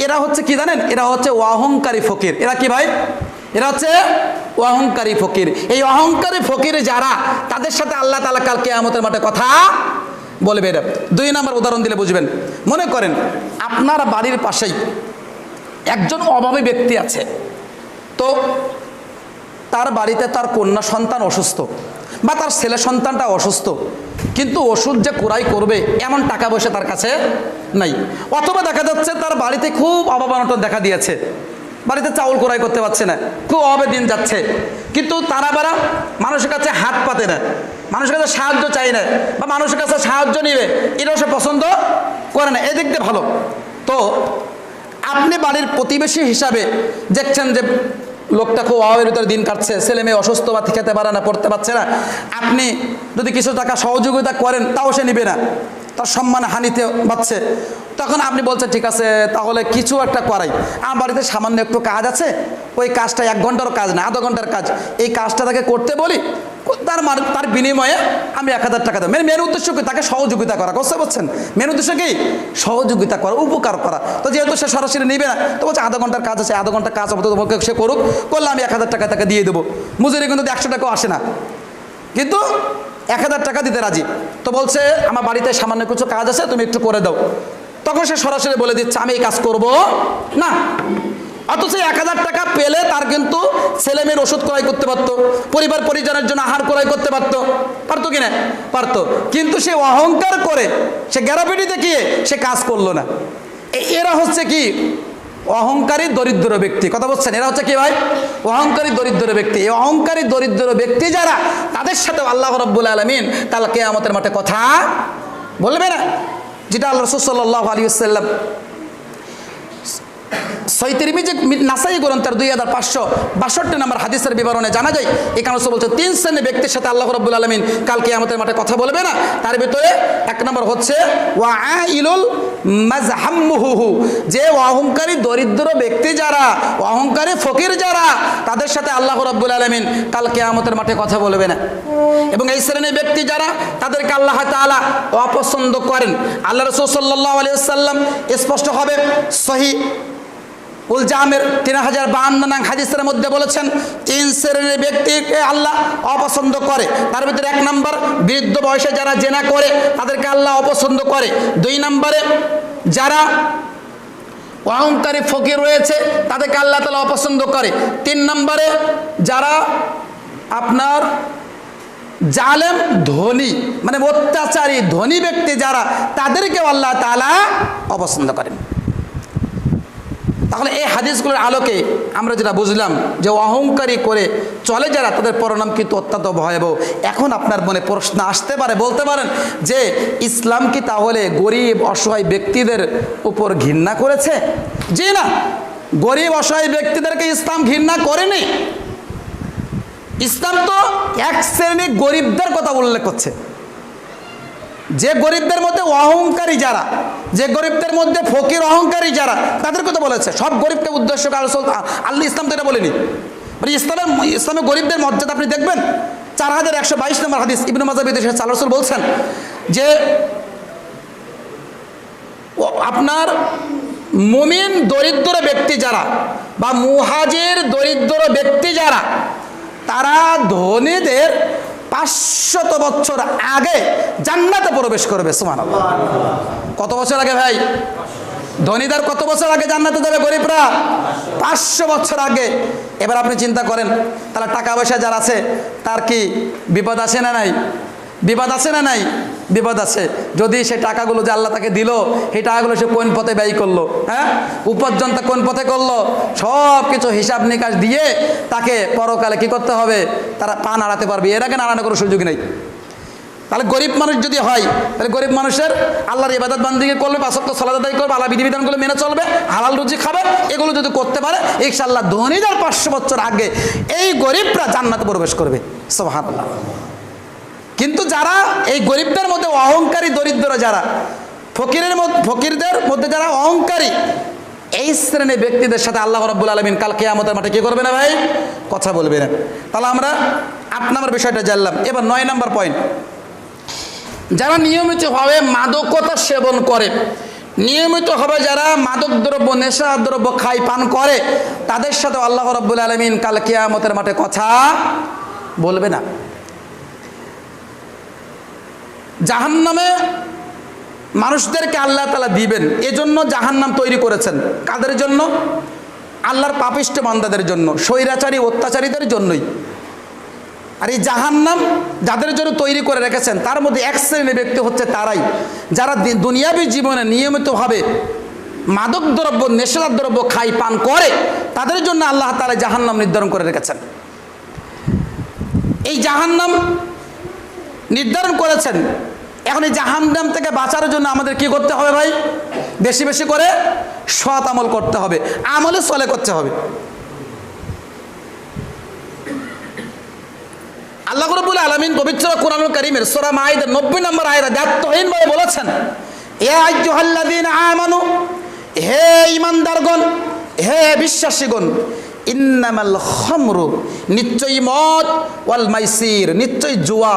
এরা হচ্ছে কি জানেন? এরা হচ্ছে অহংকারী ফকির। এরা কি ভাই? এরা হচ্ছে অহংকারী ফকির। এই অহংকারী ফকির যারা, তাদের সাথে আল্লাহ তাআলা কাল কিয়ামতের মাঠে কথা বলবে। 2 নম্বর উদাহরণ দিলে বুঝবেন। মনে করেন আপনার বাড়ির পাশেই একজন অভাবী ব্যক্তি আছে, তো তার বাড়িতে তার কন্যা সন্তান অসুস্থ বা তার ছেলে সন্তানটা অসুস্থ, কিন্তু ওষুধ যে ক্রয় করবে এমন টাকা পয়সা তার কাছে নাই। অথবা দেখা যাচ্ছে তার বাড়িতে খুব অভাব অনটন দেখা দিয়েছে, বাড়িতে চাউল ক্রয় করতে পারছে না, খুব অভাবে দিন যাচ্ছে, কিন্তু তারা বারা মানুষের কাছে হাত পাতে না, মানুষের কাছে সাহায্য চাই না, বা মানুষের কাছে সাহায্য নিবে এটাও সে পছন্দ করে না। এই দিক দিয়ে ভালো। তো আপনি বাড়ির প্রতিবেশী হিসাবে দেখছেন যে লোকটা খুব অভাবের ভিতরে দিন কাটছে, ছেলে মেয়ে অসুস্থ বা খেতে পারে না, পড়তে পারছে না, আপনি যদি কিছু টাকা সহযোগিতা করেন তাও সে নিবে না, তার সম্মান হানিতে পাচ্ছে। তখন আপনি বলছেন ঠিক আছে তাহলে কিছু একটা করাই, আমার বাড়িতে সামান্য একটু কাজ আছে, ওই কাজটা 1 ঘন্টারও কাজ না, আধা ঘন্টার কাজ, এই কাজটা তাকে করতে বলি, তার বিনিময়ে আমি 1000 টাকা দেবো। মেন উদ্দেশ্য কি? তাকে সহযোগিতা করা, বুঝতে পারছেন? মেন উদ্দেশ্য কি? সহযোগিতা করা, উপকার করা। তো যেহেতু সে সরাসরি নিবে না, তো বলছে আধা ঘন্টার কাজ আছে, আধা ঘন্টার কাজ হবে, তোমাকে সে করুক, করলে আমি 1000 টাকা তাকে দিয়ে দেবো। মজুরি কিন্তু 100 টাকাও আসে না, কিন্তু 1000 টাকা দিতে রাজি। তো বলছে আমার বাড়িতে সামান্য কিছু কাজ আছে, তুমি একটু করে দাও। তখন সে সরাসরি বলে দিচ্ছে আমি এই কাজ করব না। অথচ 1000 টাকা পেলে তার কিন্তু ছেলে মেয়ের ওষুধ ক্রয় করতে পারতো, পরিবার পরিজনের জন্য আহার ক্রয় করতে পারতো, পারতো কিনা? পারতো। কিন্তু সে অহংকার করে, সে গ্যারাপিটি দেখিয়ে সে কাজ করলো না। এরা হচ্ছে কি? অহংকারী দরিদ্র ব্যক্তি। কথা বলছেন? এরা হচ্ছে কি ভাই? অহংকারী দরিদ্র ব্যক্তি। এই অহংকারী দরিদ্র ব্যক্তি যারা, তাদের সাথে আল্লাহ রাব্বুল আলামিন কাল কিয়ামতের মাঠে কথা বলবে না। যেটা আল্লাহ রাসূল সাল্লাল্লাহু আলাইহি ওয়াসাল্লাম সহিহ তিরমিজি নাসাই গ্রন্থের 2562 নম্বর হাদিসের বিবরণে জানা যায়, এখানে বলছে 3 শ্রেণীর ব্যক্তির সাথে আল্লাহ রাব্বুল আলামিন কাল কিয়ামতের মাঠে কথা বলবে না। তার ভিতরে 1 নম্বর হচ্ছে ওয়াইলুল মাজহামুহু, যে অহংকারী দরিদ্র ব্যক্তি যারা, অহংকারী ফকির যারা, তাদের সাথে আল্লাহ রাব্বুল আলামিন কাল কিয়ামতের মাঠে কথা বলবে না। এবং এই শ্রেণীর ব্যক্তি যারা, তাদেরকে আল্লাহ তাআলা অপছন্দ করেন। আল্লাহ রাসূল সাল্লাল্লাহু আলাইহি ওয়াসাল্লাম স্পষ্ট হবে সহিহ উল জামের 3052 নং হাদিসের মধ্যে বলেছেন 3 শ্রেণীর ব্যক্তিকে আল্লাহ অপছন্দ করে। তার ভিতরে 1 নম্বর বৃদ্ধ বয়সে যারা জেনা করে তাদেরকে আল্লাহ অপছন্দ করে। 2 নম্বরে যারা অহংকারী ফকির রয়েছে তাদেরকে আল্লাহ তাআলা অপছন্দ করে। 3 নম্বরে যারা আপনার জালেম ধনী, মানে অত্যাচারী ধনী ব্যক্তি যারা, তাদেরকেও আল্লাহ তাআলা অপছন্দ করেন। তাহলে এই হাদিসগুলোর আলোকে আমরা যেটা বুঝলাম যে অহংকারী করে চলে যারা, তাদের পরিণাম কিন্তু অত্যন্ত ভয়াবহ। এখন আপনার মনে প্রশ্ন আসতে পারে, বলতে পারেন যে ইসলাম কি তাহলে গরিব অসহায় ব্যক্তিদের উপর ঘৃণা করেছে? জি না, গরিব অসহায় ব্যক্তিদেরকে ইসলাম ঘৃণা করেনি। ইসলাম তো 1 শ্রেণীর গরিবদের কথা উল্লেখ করছে, যে গরিবদের মধ্যে অহংকারী যারা, যে গরিবদের মধ্যে ফকির অহংকারী যারা, তাদের কথা বলেছে। সব গরিবকে উদ্দেশ্য করে আল্লাহ ইসলাম তো এটা বলেনি। মানে ইসলামে গরিবদের মর্যাদা আপনি দেখবেন 4122 নম্বর হাদিস ইবনে মাজাহ বিদেশে আল্লাহ রাসূল বলছেন যে আপনার মুমিন দরিদ্র ব্যক্তি যারা বা মুহাজির দরিদ্র ব্যক্তি যারা, তারা ধনীদের 500 বছর আগে জান্নাতে প্রবেশ করবে। সুবহানাল্লাহ। কত বছর আগে ভাই? ধনীদের কত বছর আগে জান্নাতে যাবে? গরিবরা 500 বছর আগে। এবার আপনি চিন্তা করেন, তাহলে টাকা পয়সা যার আছে তার কি বিপদ আছে না নাই? বিপদ আছে না নাই? বিপদ আছে। যদি সে টাকাগুলো যে আল্লাহ তাকে দিল, সেই টাকাগুলো সে কোন পথে ব্যয় করলো, হ্যাঁ, উপার্জনটা কোন পথে করলো, সব কিছু হিসাব নিকাশ দিয়ে তাকে পরকালে কি করতে হবে? তারা পা নাড়াতে পারবে, এর আগে নাড়ানো কোনো সুযোগ নেই। তাহলে গরিব মানুষ যদি হয়, তাহলে গরিব মানুষের আল্লাহর ইবাদত বান্দিগি করবে, 5 ওয়াক্ত সালাত আদায় করবে, আল্লাহ বিধিবিধানগুলো মেনে চলবে, হালাল রুজি খাবে, এগুলো যদি করতে পারে ইনশাআল্লাহ ধনীদের 500 বছর আগে এই গরিবরা জান্নাতে প্রবেশ করবে। সুবহানাল্লাহ। কিন্তু যারা এই গরিবদের মধ্যে অহংকারী দরিদ্র যারা, ফকিরদের মধ্যে যারা অহংকারী, এই শ্রেণীর ব্যক্তিদের সাথে আল্লাহ রাব্বুল আলামিন কাল কিয়ামতের মাঠে কি করবে না ভাই? কথা বলবে না। তাহলে আমরা 8 নম্বর বিষয়টা জানলাম। এবার 9 নম্বর পয়েন্ট, যারা নিয়মিতভাবে মাদকতা সেবন করে, নিয়মিতভাবে যারা মাদক দ্রব্য নেশা দ্রব্য খায় পান করে, তাদের সাথে আল্লাহ রাব্বুল আলামিন কাল কিয়ামতের মাঠে কথা বলবে না। জাহান্নামে মানুষদেরকে আল্লাহ তাআলা দিবেন, এজন্য জাহান্নাম তৈরি করেছেন। কাদের জন্য? আল্লাহর পাপিষ্ঠ বান্দাদের জন্য, স্বৈরাচারী অত্যাচারীদের জন্যই। আর এই জাহান্নাম যাদের জন্য তৈরি করে রেখেছেন, তার মধ্যে এক শ্রেণীর ব্যক্তি হচ্ছে তারাই যারা দুনিয়াবী জীবনে নিয়মিতভাবে মাদক দ্রব্য নেশাদার দ্রব্য খাই পান করে, তাদের জন্য আল্লাহ তাআলা জাহান্নাম নির্ধারণ করে রেখেছেন। এই জাহান্নাম নির্ধারণ করেছেন। এখন এই জাহান্নাম থেকে বাঁচার জন্য আমাদের কি করতে হবে ভাই? বেশি বেশি করে সৎ আমল করতে হবে, আমলে চলে করতে হবে। আল্লাহ রাব্বুল আলামিন পবিত্র কোরআনুল কারীমের সূরা মাঈদার 90 নম্বর আয়াতে দায়িত্বহীনভাবে বলেছেন, ইয়া আইয়ুহাল্লাযীনা আমানু, হে ঈমানদারগণ, হে বিশ্বাসীগণ, ইন্নামাল খামরু, নিশ্চয়ই মদ, ওয়াল মাইসির, নিশ্চয়ই জুয়া,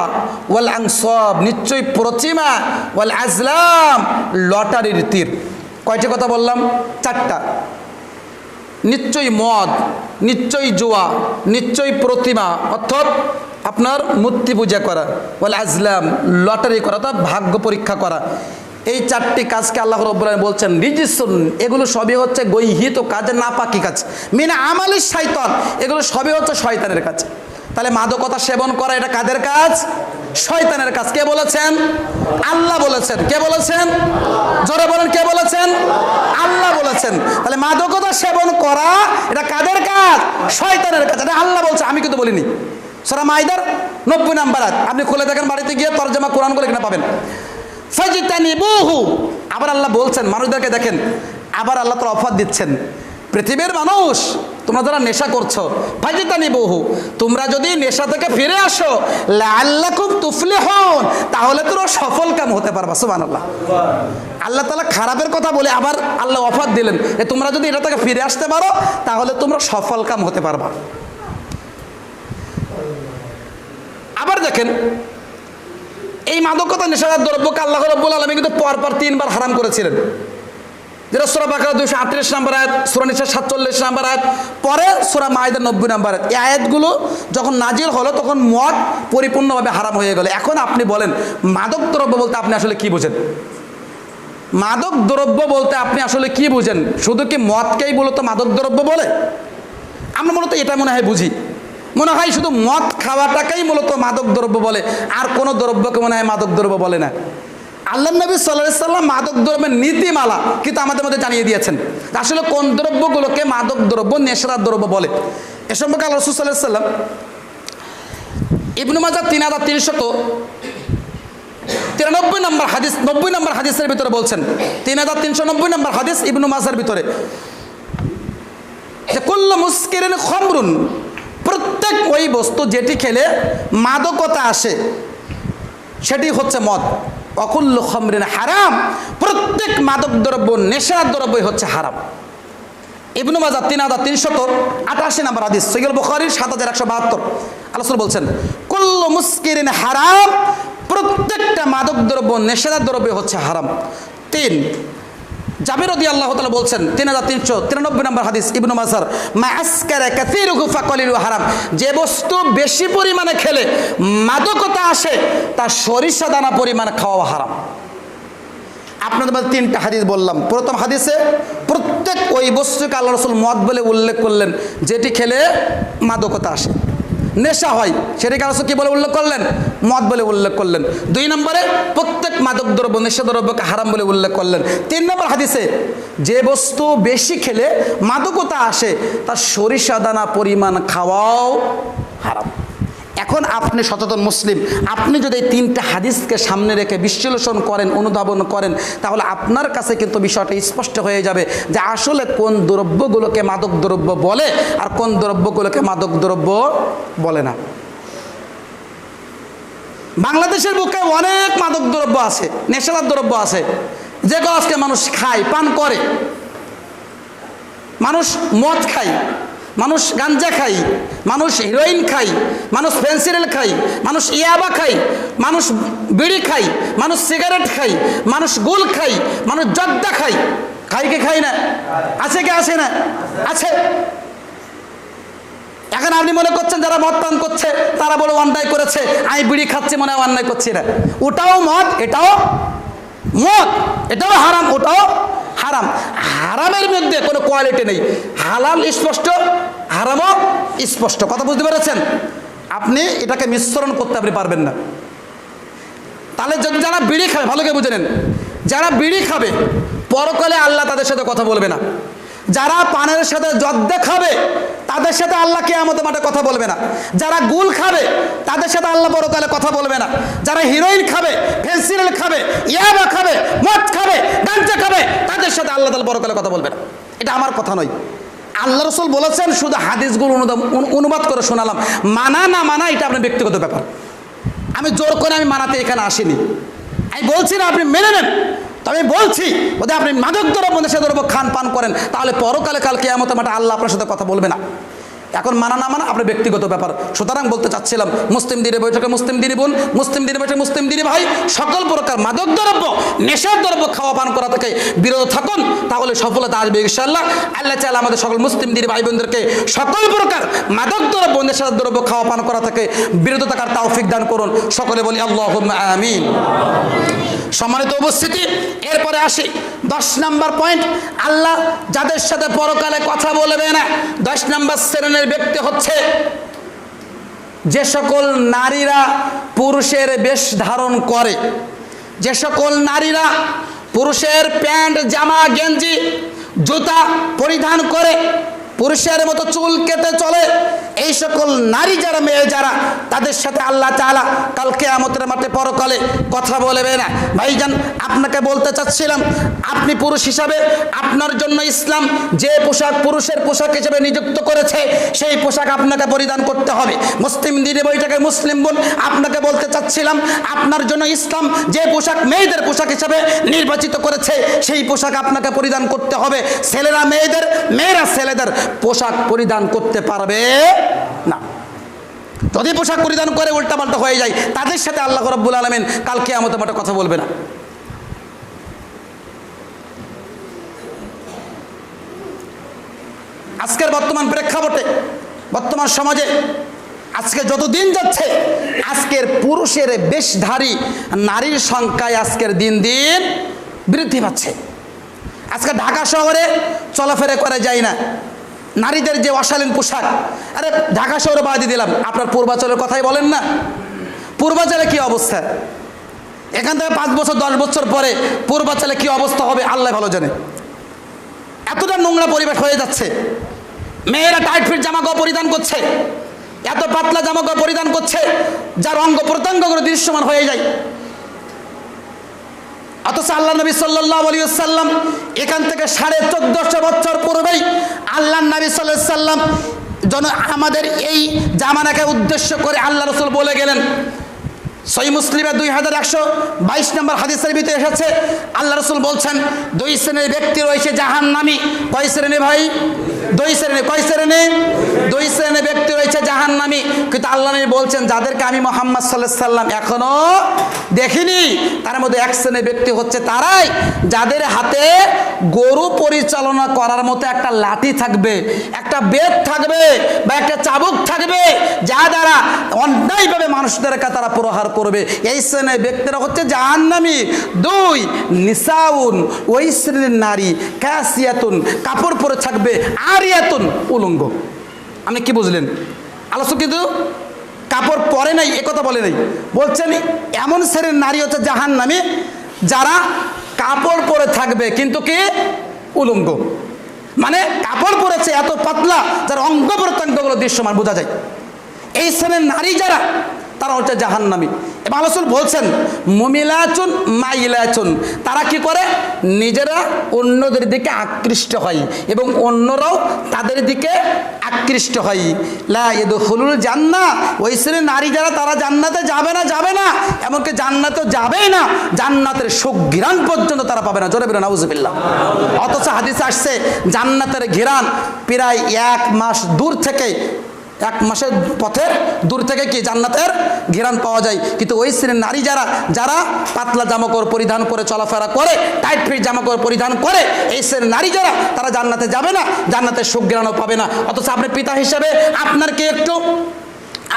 ওয়াল আনসাব, নিশ্চয়ই প্রতিমা, ওয়াল আজলাম, লটারির তীর। কয়টি কথা বললাম? 4টা। নিশ্চয়ই মদ, নিশ্চয়ই জুয়া, নিশ্চয়ই প্রতিমা অর্থাৎ আপনার মূর্তি পূজা করা, ওয়াল আজলাম, লটারি করা অর্থাৎ ভাগ্য পরীক্ষা করা। এই 4টি কাজকে আল্লাহ রাব্বুল আলামিন বলছেন রিজিসুন, এগুলো সবই হচ্ছে গৈহিত কাজ, নাপাকি কাজ, মিন আমালিশ শয়তান, এগুলো সবই হচ্ছে শয়তানের কাজ। তাহলে মাদকতা সেবন করা এটা কাদের কাজ? শয়তানের কাজ। কে বলেছেন? আল্লাহ বলেছেন। কে বলেছেন? জোরে বলেন, কে বলেছেন? আল্লাহ বলেছেন। তাহলে মাদকতা সেবন করা এটা কাদের কাজ? শয়তানের কাজ। এটা আল্লাহ বলছে, আমি কিন্তু বলিনি। সূরা মাঈদার 90 নম্বর আয়াত, আপনি খুলে দেখেন, বাড়িতে গিয়ে তরজমা কোরআন করে এখানে পাবেন। ফাজতানিবুহু, আবার আল্লাহ বলছেন মানুষদেরকে, দেখেন আবার আল্লাহ তাআলা অফার দিচ্ছেন, পৃথিবীর মানুষ তোমরা যারা নেশা করছো, ফাজতানিবুহু, তোমরা যদি নেশা থেকে ফিরে আসো, লাআল্লাকুম তুফলিহুন, তাহলে তোমরা সফল কাম হতে পারবা। সুবহানাল্লাহ। আল্লাহ তাআলা খারাপের কথা বলে আবার আল্লাহ অফার দিলেন, তোমরা যদি এটা থেকে ফিরে আসতে পারো তাহলে তোমরা সফল কাম হতে পারবা। আবার দেখেন, এই মাদকতা নেশাদার দ্রব্যকে আল্লাহ রাব্বুল আলামিন কিন্তু পরপর 3বার হারাম করেছিলেন। যেটা সূরা বাকারা 238 নম্বর আয়াত, সূরা নিসা 47 নম্বর আয়াত, পরে সূরা মাঈদা 90 নম্বর আয়াত। এই আয়াতগুলো যখন নাজিল হলো তখন মদ পরিপূর্ণভাবে হারাম হয়ে গেল। এখন আপনি বলেন, মাদক দ্রব্য বলতে আপনি আসলে কি বুঝেন? মাদক দ্রব্য বলতে আপনি আসলে কি বুঝেন? শুধু কি মদকেই মূলত মাদক দ্রব্য বলে? আমরা মূলত এটা মনে হয় বুঝি, মনে হয় শুধু মদ খাওয়াটাকেই মূলত মাদক দ্রব্য বলে, আর কোনো দ্রব্যকে মনে হয় মাদক দ্রব্য বলে না। আল্লাহ নবী সাল্লাল্লাহু আলাইহি সাল্লাম মাদক দ্রব্যের নীতিমালা কিন্তু আমাদের মধ্যে জানিয়ে দিয়েছেন, আসলে কোন দ্রব্যগুলোকে মাদক দ্রব্য নেশাদার দ্রব্য বলে। এ সম্পর্কে আল্লাহ রাসূল সাল্লাল্লাহু আলাইহি সাল্লাম ইবনে মাজাহ 3393 নম্বর হাদিস, 90 নম্বর হাদিসের ভিতরে বলছেন, 3390 নম্বর হাদিস ইবনে মাজাহর ভিতরে, যে কুল্লু মুসকিরিন খামরুন, প্রত্যেক ওই বস্তু যেটি খেলে মাদকতা আসে সেটি হচ্ছে মদ। অকুল্লু খামরিন হারাম, প্রত্যেক মাদক দ্রব্য নেশার দ্রব্যই হচ্ছে হারাম। ইবনে মাজাহ 3388 নম্বর হাদিস, সহিহ বুখারী 7172, আল্লাহ রাসূল বলছেন, কুল্লু মুসকিরিন হারাম, প্রত্যেকটা মাদক দ্রব্য নেশাদার দ্রব্য হচ্ছে হারাম। 3 জাবির রাদিয়াল্লাহু তাআলা বলছেন, 3393 নম্বর হাদিস ইবনে মাজাহ, মা আসকারা কাসীরুহু ফাকালিলু হারাম, যে বস্তু বেশি পরিমাণে খেলে মাদকতা আসে তার সরিষা দানা পরিমাণ খাওয়া হারাম। আপনাদের মধ্যে 3টা হাদিস বললাম। প্রথম হাদিসে প্রত্যেক ওই বস্তুকে আল্লাহ রাসূল মদ বলে উল্লেখ করলেন যেটি খেলে মাদকতা আসে, নেশা হয়, সেটাকে আল্লাহ কি বলে উল্লেখ করলেন? মদ বলে উল্লেখ করলেন। 2 নম্বরে প্রত্যেক মাদক দ্রব্য নেশা দ্রব্যকে হারাম বলে উল্লেখ করলেন। 3 নম্বর হাদিসে যে বস্তু বেশি খেলে মাদকতা আসে তার সরিষা দানা পরিমাণ খাওয়াও হারাম। এখন আপনি সচেতন মুসলিম, আপনি যদি এই 3টা হাদিসকে সামনে রেখে বিশ্লেষণ করেন, অনুধাবন করেন, তাহলে আপনার কাছে কিন্তু বিষয়টা স্পষ্ট হয়ে যাবে যে আসলে কোন দ্রব্যগুলোকে মাদক দ্রব্য বলে আর কোন দ্রব্যগুলোকে মাদক দ্রব্য বলে না। বাংলাদেশের বুকে অনেক মাদক দ্রব্য আছে, নেশাদার দ্রব্য আছে, যেগুলো আজকে মানুষ খায়, পান করে। মানুষ মদ খায়, মানুষ গাঞ্জা খায়, মানুষ হিরোইন খায়, মানুষ ফেন্সিডিল খায়, মানুষ ইয়াবা খায়, মানুষ বিড়ি খায়, মানুষ সিগারেট খায়, মানুষ গুল খায়, মানুষ জর্দা খায়। খায় কি খায় না? আছে কি আছে না? আছে। এখন আপনি মনে করছেন যারা মদ পান করছে তারা বড় অন্যায় করেছে, আমি বিড়ি খাচ্ছি মনে হয় অন্যায় করছি না। ওটাও মদ, এটাও মদ, এটাও হারাম, ওটাও হারাম। হারামের মধ্যে কোনো কোয়ালিটি নেই, হালাল স্পষ্ট, হারামও স্পষ্ট। কথা বুঝতে পেরেছেন? আপনি এটাকে মিশ্রণ করতে আপনি পারবেন না। তাহলে যদি যারা বিড়ি খাবে, ভালো করে বুঝে নেন, যারা বিড়ি খাবে পরকালে আল্লাহ তাদের সাথে কথা বলবে না। যারা পানের সাথে জর্দা খাবে তাদের সাথে আল্লাহ কিয়ামতের মাঠে কথা বলবে না। যারা গুল খাবে তাদের সাথে আল্লাহ পরকালে কথা বলবে না। যারা হিরোইন খাবে, ফেন্সিডিল খাবে, ইয়াবা খাবে, মদ খাবে, গাঞ্জা খাবে, তাদের সাথে আল্লাহ তাআলা পরকালে কথা বলবে না। এটা আমার কথা নয়, আল্লাহ রাসূল বলেছেন। শুধু হাদিসগুলো অনুবাদ করে শোনালাম। মানা না মানা এটা আপনার ব্যক্তিগত ব্যাপার। আমি জোর করে আমি মানাতে এখানে আসিনি। আমি বলছি না আপনি মেনে নেন, তবে বলছি যদি আপনি মাদক দ্রব্য নেশা দ্রব্য খান পান করেন তাহলে পরকালে কাল কিয়ামতের মাঠে আল্লাহ আপনার সাথে কথা বলবে না। এখন মানা না মানা আপনার ব্যক্তিগত ব্যাপার। সুতরাং বলতে চাচ্ছিলাম, মুসলিম দিনে বৈঠকে মুসলিম দিনী বোন, মুসলিম দিনে বৈঠকে মুসলিম দিনী ভাই, সকল প্রকার মাদক দ্রব্য নেশার দ্রব্য খাওয়া পান করা থেকে বিরত থাকুন, তাহলে সফলতা আসবে ইনশাআল্লাহ। আল্লাহ তাআলা আমাদের সকল মুসলিম দিনী ভাই বোনদেরকে সকল প্রকার মাদক দ্রব্য নেশার দ্রব্য খাওয়া পান করা থেকে বিরত থাকার তৌফিক দান করুন। সকলে বলি আল্লাহুম্মা আমিন। সম্মানিত উপস্থিতি, এরপরে আসি 10 নম্বর পয়েন্ট। আল্লাহ যাদের সাথে পরকালে কথা বলবে না, 10 নম্বর শ্রেণীর ব্যক্তি হচ্ছে যে সকল নারীরা পুরুষের বেশ ধারণ করে, যে সকল নারীরা পুরুষের প্যান্ট, জামা, গেঞ্জি, জুতা পরিধান করে, পুরুষের মতো চুল কেটে চলে, এই সকল নারী যারা, মেয়ে যারা, তাদের সাথে আল্লাহ তাআলা কাল কিয়ামতের মাঠে পরকালে কথা বলবে না। ভাইজান, আপনাকে বলতে চাচ্ছিলাম, আপনি পুরুষ হিসাবে আপনার জন্য ইসলাম যে পোশাক পুরুষের পোশাক হিসেবে নিযুক্ত করেছে সেই পোশাক আপনাকে পরিধান করতে হবে। মুসলিম দিনে বইটাকে মুসলিম বোন, আপনাকে বলতে চাচ্ছিলাম, আপনার জন্য ইসলাম যে পোশাক মেয়েদের পোশাক হিসেবে নির্বাচিত করেছে সেই পোশাক আপনাকে পরিধান করতে হবে। ছেলেরা মেয়েদের, মেয়েরা ছেলেদের পোশাক পরিধান করতে পারবে না। যদি পোশাক পরিধান করে উল্টাপাল্টা হয়ে যায়, তাদের সাথে আল্লাহ রাব্বুল আলামিন কাল কিয়ামতের মাঠে কথা বলবে না। আজকের বর্তমান প্রেক্ষাপটে, বর্তমান সমাজে আজকে যত দিন যাচ্ছে, আজকের পুরুষের বেশধারী নারীর সংখ্যায় আজকের দিন দিন বৃদ্ধি পাচ্ছে। আজকে ঢাকা শহরে চলাফেরা করা যায় না, নারীদের যে অশালীন পোশাক। আরে ঢাকা শহরে বাদই দিলাম, আপনার পূর্বাঞ্চলের কথাই বলেন না, পূর্বাঞ্চলে কি অবস্থা? এখান থেকে 5 বছর 10 বছর পরে পূর্বাঞ্চলে কি অবস্থা হবে আল্লাহ ভালো জানে। এতটা নোংরা পরিবেশ হয়ে যাচ্ছে। মেয়েরা টাইট ফিট জামা কাপড় পরিধান করছে, এত পাতলা জামা কাপড় পরিধান করছে যার অঙ্গ প্রত্যঙ্গগুলো দৃশ্যমান হয়ে যায়। অথচ আল্লাহ নবী সাল্লাল্লাহু আলাইহি ওয়াসাল্লাম এখান থেকে 1450 বছর পূর্বেই আল্লাহ নবী সাল্লাল্লাহু আলাইহি ওয়াসাল্লাম আমাদের এই জামানাকে উদ্দেশ্য করে আল্লাহ রাসূল বলে গেলেন। সহিহ মুসলিমে 2122 নম্বর হাদিসের ভিতরে এসেছে, আল্লাহ রাসূল বলছেন, 2 শ্রেণীর ব্যক্তি রয়েছে জাহান্নামী। কয় শ্রেণী ভাই? 2 শ্রেণী। কয় শ্রেণী? 2 শ্রেণীর ব্যক্তি রয়েছে জাহান্নামী। কিন্তু আল্লাহ নবী বলছেন, যাদেরকে আমি মুহাম্মদ সাল্লাল্লাহু আলাইহি সাল্লাম এখনো দেখিনি, তার মধ্যে 1 শ্রেণীর ব্যক্তি হচ্ছে তারাই যাদের হাতে গরু পরিচালনা করার মতো একটা লাঠি থাকবে, একটা বেত থাকবে বা একটা চাবুক থাকবে, যা দ্বারা অন্যায়ভাবে মানুষদেরকে তারা প্রহার করবে। এই শ্রেণীর ব্যক্তিরা হচ্ছে জাহান্নামী। 2 নিসাউন, ওই শ্রেণীর নারী, কাসিয়াতুন, কাপড় পরে থাকবে, আরিয়াতুন, উলঙ্গ। আপনি কি বুঝলেন? আলোচক কিন্তু কাপড় পরে নাই এ কথা বলে নাই, বলছেন এমন শ্রেণীর নারী হচ্ছে জাহান্নামী যারা কাপড় পরে থাকবে কিন্তু কি উলঙ্গ। মানে কাপড় পরেছে এত পাতলা যার অঙ্গ প্রত্যঙ্গগুলো দৃশ্যমান বোঝা যায়। এই শ্রেণীর নারী যারা তারা হচ্ছে জাহান্নামী। এবং রাসূল বলছেন মুমিলাতুন মাইলাতুন, তারা কি করে নিজেরা অন্যদের দিকে আকৃষ্ট হয় এবং অন্যরাও তাদের দিকে আকৃষ্ট হয়। লা ইয়াদখুলুল জান্নাহ, ওই শ্রেণীর নারী যারা তারা জান্নাতে যাবে না, এমনকি জান্নাতে যাবেই না, জান্নাতের সুঘ্রাণ পর্যন্ত তারা পাবে না। জোরে বলুন নাউজুবিল্লাহ। অথচ হাদিসে আসছে জান্নাতের ঘ্রাণ প্রায় 1 মাস দূর থেকে, 1 মাসের পথের দূর থেকে কি জান্নাতের ঘ্রাণ পাওয়া যায়। কিন্তু ওই শ্রেণীর নারী যারা পাতলা জামাকাপড় পরিধান করে চলাফেরা করে, টাইট ফিট জামাকাপড় পরিধান করে, এই শ্রেণীর নারী যারা তারা জান্নাতে যাবে না, জান্নাতের সুঘ্রাণও পাবে না। অথচ আপনি পিতা হিসেবে আপনার কি একটু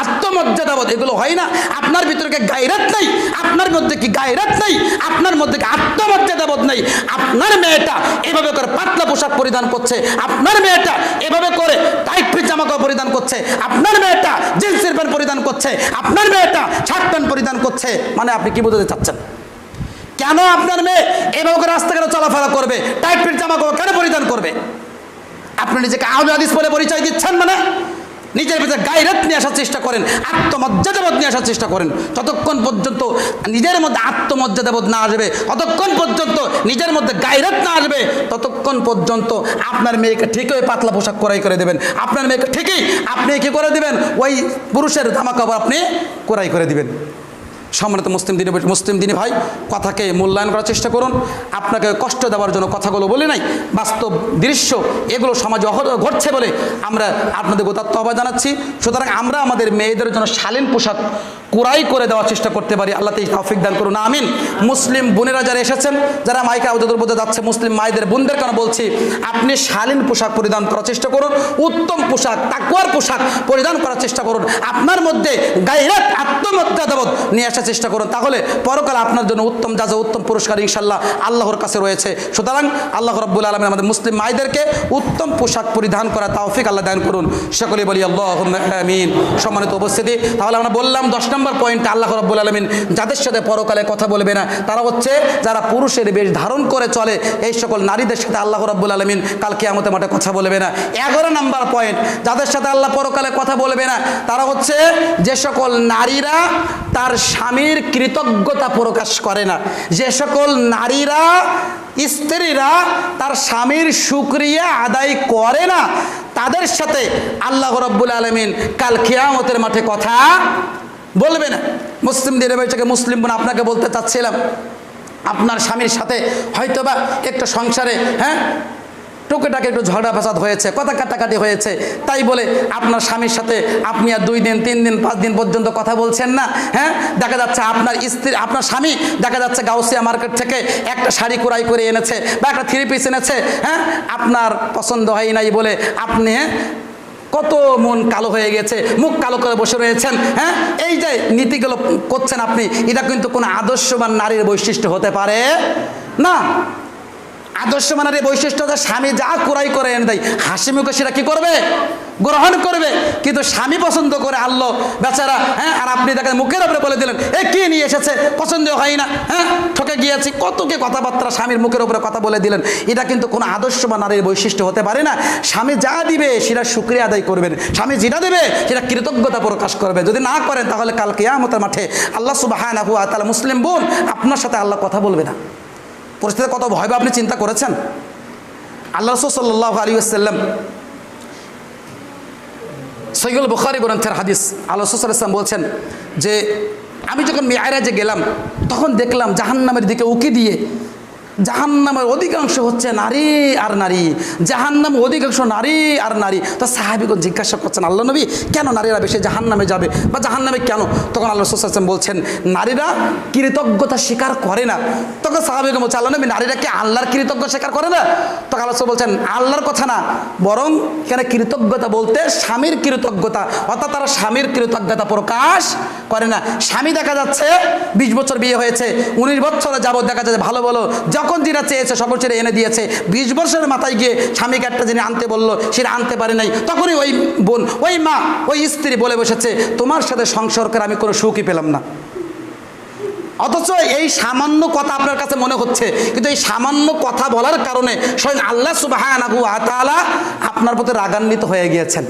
আত্মমর্যাদাবোধ এগুলো হয় না? আপনার ভিতরে কি গায়রাত নাই? আপনার মধ্যে কি গায়রাত নাই? আপনার মধ্যে কি আত্মমর্যাদাবোধ নেই? আপনার মেয়েটা এভাবে করে পাতলা পোশাক পরিধান করছে, আপনার মেয়েটা এভাবে করে টাইট ফিট জামাকাপড় পরিধান করছে, আপনার মেয়েটা জিন্সের প্যান্ট পরিধান করছে, আপনার মেয়েটা শার্ট প্যান্ট পরিধান করছে, মানে আপনি কি বোঝাতে চাচ্ছেন? কেন আপনার মেয়ে এভাবে করে রাস্তা কেন চলাফেরা করবে, টাইট ফিট জামাকাপড় কেন পরিধান করবে? আপনি নিজেকে আহলে হাদিস বলে পরিচয় দিচ্ছেন, মানে নিজের ভিতরে গায়রাত নিয়ে আসার চেষ্টা করেন, আত্মমর্যাদাবোধ নিয়ে আসার চেষ্টা করেন। যতক্ষণ পর্যন্ত নিজের মধ্যে আত্মমর্যাদাবোধ না আসবে, ততক্ষণ পর্যন্ত নিজের মধ্যে গায়রাত না আসবে, ততক্ষণ পর্যন্ত আপনার মেয়েকে ঠিকই পাতলা পোশাক ক্রয় করে দেবেন, আপনার মেয়েকে ঠিকই আপনি কি করে দিবেন, ওই পুরুষের জামাকাপড় আপনি ক্রয় করে দিবেন। সম্মানিত মুসলিম দিনী ভাই, কথাকে মূল্যায়ন করার চেষ্টা করুন। আপনাকে কষ্ট দেওয়ার জন্য কথাগুলো বলি নাই, বাস্তব দৃশ্য এগুলো সমাজে ঘটছে বলে আমরা আপনাদের গোতাত্ম আহ্বান জানাচ্ছি। সুতরাং আমরা আমাদের মেয়েদের জন্য শালীন পোশাক ক্রয় করে দেওয়ার চেষ্টা করতে পারি। আল্লাহ তৌফিক দান করুন, আমিন। মুসলিম বোনেরা যারা এসেছেন, যারা মাইকে আউদুর বোঝা যাচ্ছে, মুসলিম মায়েদের বোনদের কেন বলছি, আপনি শালীন পোশাক পরিধান করার চেষ্টা করুন, উত্তম পোশাক তাকওয়ার পোশাক পরিধান করার চেষ্টা করুন, আপনার মধ্যে গায়রাত আত্মমর্যাদাবোধ নিয়ে আসার চেষ্টা করুন। তাহলে পরকালে আপনার জন্য উত্তম জাযা, উত্তম পুরস্কার ইনশাআল্লাহ আল্লাহর কাছে রয়েছে। সুতরাং আল্লাহ রাব্বুল আলামিন আমাদের মুসলিম মায়েদেরকে উত্তম পোশাক পরিধান করা তৌফিক আল্লাহ দান করুন। সকলে বলি আল্লাহুম্মা আমিন। সম্মানিত উপস্থিতি, তাহলে আমরা বললাম 10 নম্বর পয়েন্টে আল্লাহ রাব্বুল আলামিন যাদের সাথে পরকালে কথা বলবে না তারা হচ্ছে যারা পুরুষের বেশ ধারণ করে চলে, এই সকল নারীদের সাথে আল্লাহ রাব্বুল আলামিন কাল কিয়ামতের মাঠে কথা বলবে না। 11 নম্বর পয়েন্ট, যাদের সাথে আল্লাহ পরকালে কথা বলবে না তারা হচ্ছে যে সকল নারীরা তার স্বামীর কৃতজ্ঞতা প্রকাশ করে না, যে সকল নারীরা স্ত্রীরা তার স্বামীর শুকরিয়া আদায় করে না, তাদের সাথে আল্লাহ রাব্বুল আলামিন কাল কিয়ামতের মাঠে কথা বলবে না। মুসলিম দিনের বৈশাখে মুসলিম বোন আপনাকে বলতে চাচ্ছিলাম, আপনার স্বামীর সাথে হয়তোবা একটু সংসারে টুকেটাকে একটু ঝগড়া ফ্যাসাদ হয়েছে, কথা কাটাকাটি হয়েছে, তাই বলে আপনার স্বামীর সাথে আপনি আর 2 দিন 3 দিন 5 দিন পর্যন্ত কথা বলছেন না। দেখা যাচ্ছে আপনার স্বামী দেখা যাচ্ছে গাউসিয়া মার্কেট থেকে একটা শাড়ি ক্রয় করে এনেছে বা একটা 3 পিস এনেছে, আপনার পছন্দ হয় নাই বলে আপনি কত মন কালো হয়ে গেছে, মুখ কালো করে বসে রয়েছেন। এই যে নীতিগুলো করছেন আপনি, এটা কিন্তু কোনো আদর্শবান নারীর বৈশিষ্ট্য হতে পারে না। আদর্শবান নারীর বৈশিষ্ট্য যে স্বামী যা ক্রয় করে এনে দেয় হাসি মুখে সেটা কি করবে, গ্রহণ করবে। কিন্তু স্বামী পছন্দ করে আল্লাহ বেচারা, আর আপনি দেখেন মুখের উপরে বলে দিলেন এ কি নিয়ে এসেছে, পছন্দ হয় না, ঠকে গিয়েছি, কত কি কথাবার্তা স্বামীর মুখের উপরে কথা বলে দিলেন। এটা কিন্তু কোনো আদর্শবান নারীর বৈশিষ্ট্য হতে পারে না। স্বামী যা দিবে সেটা শুকরিয়া আদায় করবেন, স্বামী যেটা দেবে সেটা কৃতজ্ঞতা প্রকাশ করবে। যদি না করেন তাহলে কাল কিয়ামতের মাঠে আল্লাহ সুবহানাহু ওয়া তাআলা মুসলিম বোন আপনার সাথে আল্লাহ কথা বলবে না। পরিস্থিতি কত ভয়াবহ আপনি চিন্তা করেছেন? আল্লাহ রাসূল সাল্লাল্লাহু আলাইহি ওয়াসাল্লাম সহিহুল বুখারী গ্রন্থের হাদিস, আল্লাহ রাসূল সাল্লাল্লাহু আলাইহি ওয়াসাল্লাম বলছেন যে আমি যখন মিরাজে গেলাম তখন দেখলাম জাহান্নামের দিকে উকি দিয়ে জাহান্নামের অধিকাংশ হচ্ছে নারী আর নারী, জাহান্নাম অধিকাংশ নারী আর নারী। তো সাহাবীগণ জিজ্ঞাসা করছেন আল্লাহ নবী কেন নারীরা বেশি জাহান্নামে যাবে বা জাহান্নামে কেন? তখন আল্লাহ রাসূল সাল্লাল্লাহু আলাইহি ওয়াসাল্লাম বলছেন নারীরা কৃতজ্ঞতা স্বীকার করে না। তখন সাহাবীগণ বলছে আল্লাহ নবী নারীরা কি আল্লাহর কৃতজ্ঞতা স্বীকার করে না? তখন আল্লাহ রাসূল বলছেন আল্লাহর কথা না, বরং কেন কৃতজ্ঞতা বলতে স্বামীর কৃতজ্ঞতা, অর্থাৎ তারা স্বামীর কৃতজ্ঞতা প্রকাশ করে না। স্বামী দেখা যাচ্ছে 20 বছর বিয়ে হয়েছে, 19 বছর যাবত দেখা যাচ্ছে ভালো ভালো যখন যেটা চেয়েছে সকল ছেড়ে এনে দিয়েছে, 20 বছরের মাথায় গিয়ে স্বামীকে একটা জিনিস আনতে বললো, সেটা আনতে পারে নাই, তখনই ওই বোন, ওই মা, ওই স্ত্রী বলে বসেছে তোমার সাথে সংসার করে আমি কোনো সুখই পেলাম না। অথচ এই সামান্য কথা আপনার কাছে মনে হচ্ছে, কিন্তু এই সামান্য কথা বলার কারণে স্বয়ং আল্লাহ সুবহানাহু ওয়া তাআলা আপনার প্রতি রাগান্বিত হয়ে গিয়েছেন।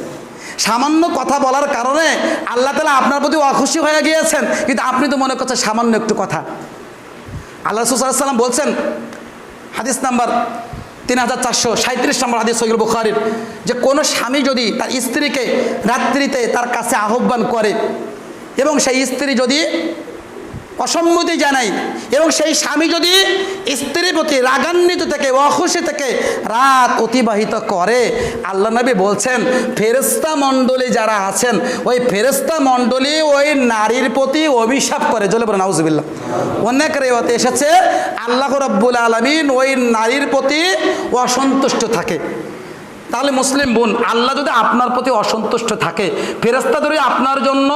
সামান্য কথা বলার কারণে আল্লাহ তাআলা আপনার প্রতি অখুশি হয়ে গিয়েছেন, কিন্তু আপনি তো মনে করছেন সামান্য একটু কথা। আল্লাহ রাসূল সাল্লাল্লাহু আলাইহি ওয়াসাল্লাম বলছেন, হাদিস নাম্বার 3437 নম্বর হাদিস সহিহ বুখারীর, যে কোনো স্বামী যদি তার স্ত্রীকে রাত্রিতে তার কাছে আহ্বান করে এবং সেই স্ত্রী যদি অসম্মতি জানায় এবং সেই স্বামী যদি স্ত্রীর প্রতি রাগান্বিত থেকে অখুশি থেকে রাত অতিবাহিত করে, আল্লাহ নবী বলছেন ফেরেশতা মণ্ডলী যারা আছেন ওই ফেরেশতা মণ্ডলী ওই নারীর প্রতি অভিশাপ করে। জলে বলেন নাউজুবিল্লাহ। অনেক রিওয়ায়াতে এসেছে আল্লাহ রাব্বুল আলামিন ওই নারীর প্রতি অসন্তুষ্ট থাকে। তাহলে মুসলিম বোন, আল্লাহ যদি আপনার প্রতি অসন্তুষ্ট থাকে, ফেরেশতা যদি আপনার জন্য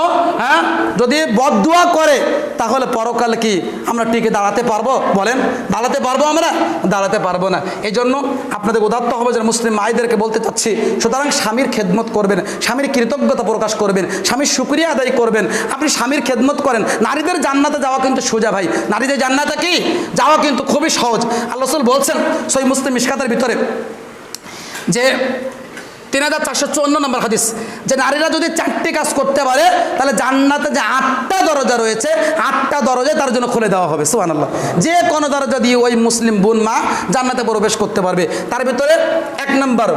যদি বদদুয়া করে, তাহলে পরকালে কি আমরা টিকে দাঁড়াতে পারবো? বলেন, দাঁড়াতে পারবো? আমরা দাঁড়াতে পারবো না। এই জন্য আপনাদের উদাত্ত হবে যে মুসলিম মায়েদেরকে বলতে চাচ্ছি, সুতরাং স্বামীর খেদমত করবেন, স্বামীর কৃতজ্ঞতা প্রকাশ করবেন, স্বামীর শুকরিয়া আদায় করবেন। আপনি স্বামীর খেদমত করেন। নারীদের জান্নাতে যাওয়া কিন্তু সোজা ভাই, নারীদের জান্নাতে কি যাওয়া কিন্তু খুবই সহজ। আল্লাহ রাসূল বলছেন সহিহ মুসলিম মিশকাতের ভিতরে যে 3454 নম্বর হাদিস, যে নারীরা যদি 4টি কাজ করতে পারে তাহলে জান্নাতে যে 8টা দরজা রয়েছে 8টা দরজায় তার জন্য খুলে দেওয়া হবে। সুবহানাল্লাহ। যে কোনো দরজা দিয়ে ওই মুসলিম বোন মা জান্নাতে প্রবেশ করতে পারবে। তার ভিতরে 1 নম্বর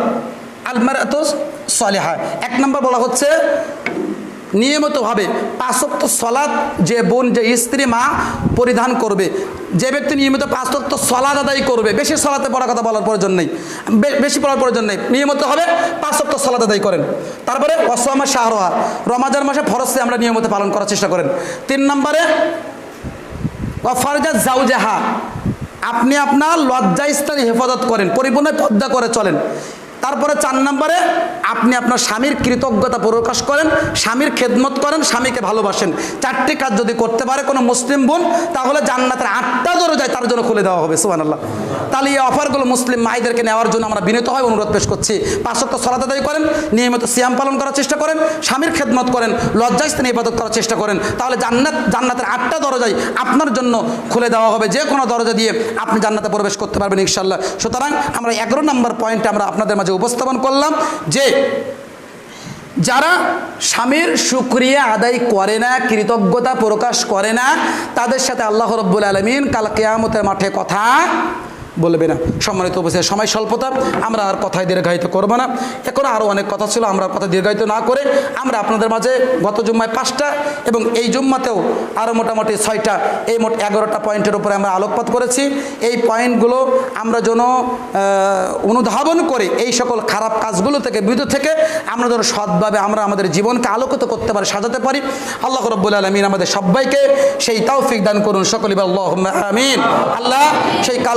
আল মারআতুস সালিহা, 1 নম্বর বলা হচ্ছে নিয়মিতভাবে 5 ওয়াক্ত সালাত যে বোন, যে স্ত্রী মা পরিধান করবে, যে ব্যক্তি নিয়মিত 5 ওয়াক্ত সালাত আদায় করবে, বেশি সালাতে পড়ার কথা বলার প্রয়োজন নেই, বেশি পড়ার প্রয়োজন নেই, নিয়মিত হবে 5 ওয়াক্ত সালাত আদায় করেন। তারপরে ওয়াসামা শাহরুহা, রমাজান মাসে ফরজকে আমরা নিয়মিত পালন করার চেষ্টা করেন। 3 নম্বরে ওয়াফারজা জাওজাহা, আপনি আপনার লজ্জাস্থানে হেফাজত করেন, পরিপূর্ণ পর্দা করে চলেন। তারপরে 4 নম্বরে আপনি আপনার স্বামীর কৃতজ্ঞতা প্রকাশ করেন, স্বামীর খেদমত করেন, স্বামীকে ভালোবাসেন। 4টি কাজ যদি করতে পারে কোনো মুসলিম বোন, তাহলে জান্নাতের 8টা দরজায় তার জন্য খুলে দেওয়া হবে। সুবহানাল্লাহ। তাহলে এই অফারগুলো মুসলিম মায়েদেরকে নেওয়ার জন্য আমরা বিনীত হয় অনুরোধ পেশ করছি। 5 ওয়াক্ত সালাত আদায় করেন, নিয়মিত সিয়াম পালন করার চেষ্টা করেন, স্বামীর খেদমত করেন, লজ্জাস্থানে ইবাদত করার চেষ্টা করেন, তাহলে জান্নাতের 8টা দরজায় আপনার জন্য খুলে দেওয়া হবে। যে কোনো দরজা দিয়ে আপনি জান্নাতে প্রবেশ করতে পারবেন ইনশাআল্লাহ। সুতরাং আমরা 11 নম্বর পয়েন্টে আমরা আপনাদের মাঝে উপস্থাপন করলাম যে যারা স্বামীর শুকরিয়া আদায় করে না, কৃতজ্ঞতা প্রকাশ করে না, তাদের সাথে আল্লাহ রাব্বুল আলামিন কাল কিয়ামতের মাঠে কথা বলবে না। সম্মানিত উপস্থিতি, সময় স্বল্পতা, আমরা আর কথায় দীর্ঘায়িত করব না। এখন আরও অনেক কথা ছিল, আমরা কথা দীর্ঘায়িত না করে আমরা আপনাদের মাঝে গত জুম্মায় 5টা এবং এই জুম্মাতেও আরও মোটামুটি 6টা, এই মোট 11টা পয়েন্টের উপরে আমরা আলোকপাত করেছি। এই পয়েন্টগুলো আমরা যেন অনুধাবন করে এই সকল খারাপ কাজগুলো থেকে বিরত থেকে আমরা যেন সৎভাবে আমরা আমাদের জীবনকে আলোকিত করতে পারি, সাজাতে পারি। আল্লাহ রাব্বুল আলামিন আমাদের সবাইকে সেই তৌফিক দান করুন। সকলে বলি আল্লাহুম্মা আমিন। আল্লাহ সেই কাল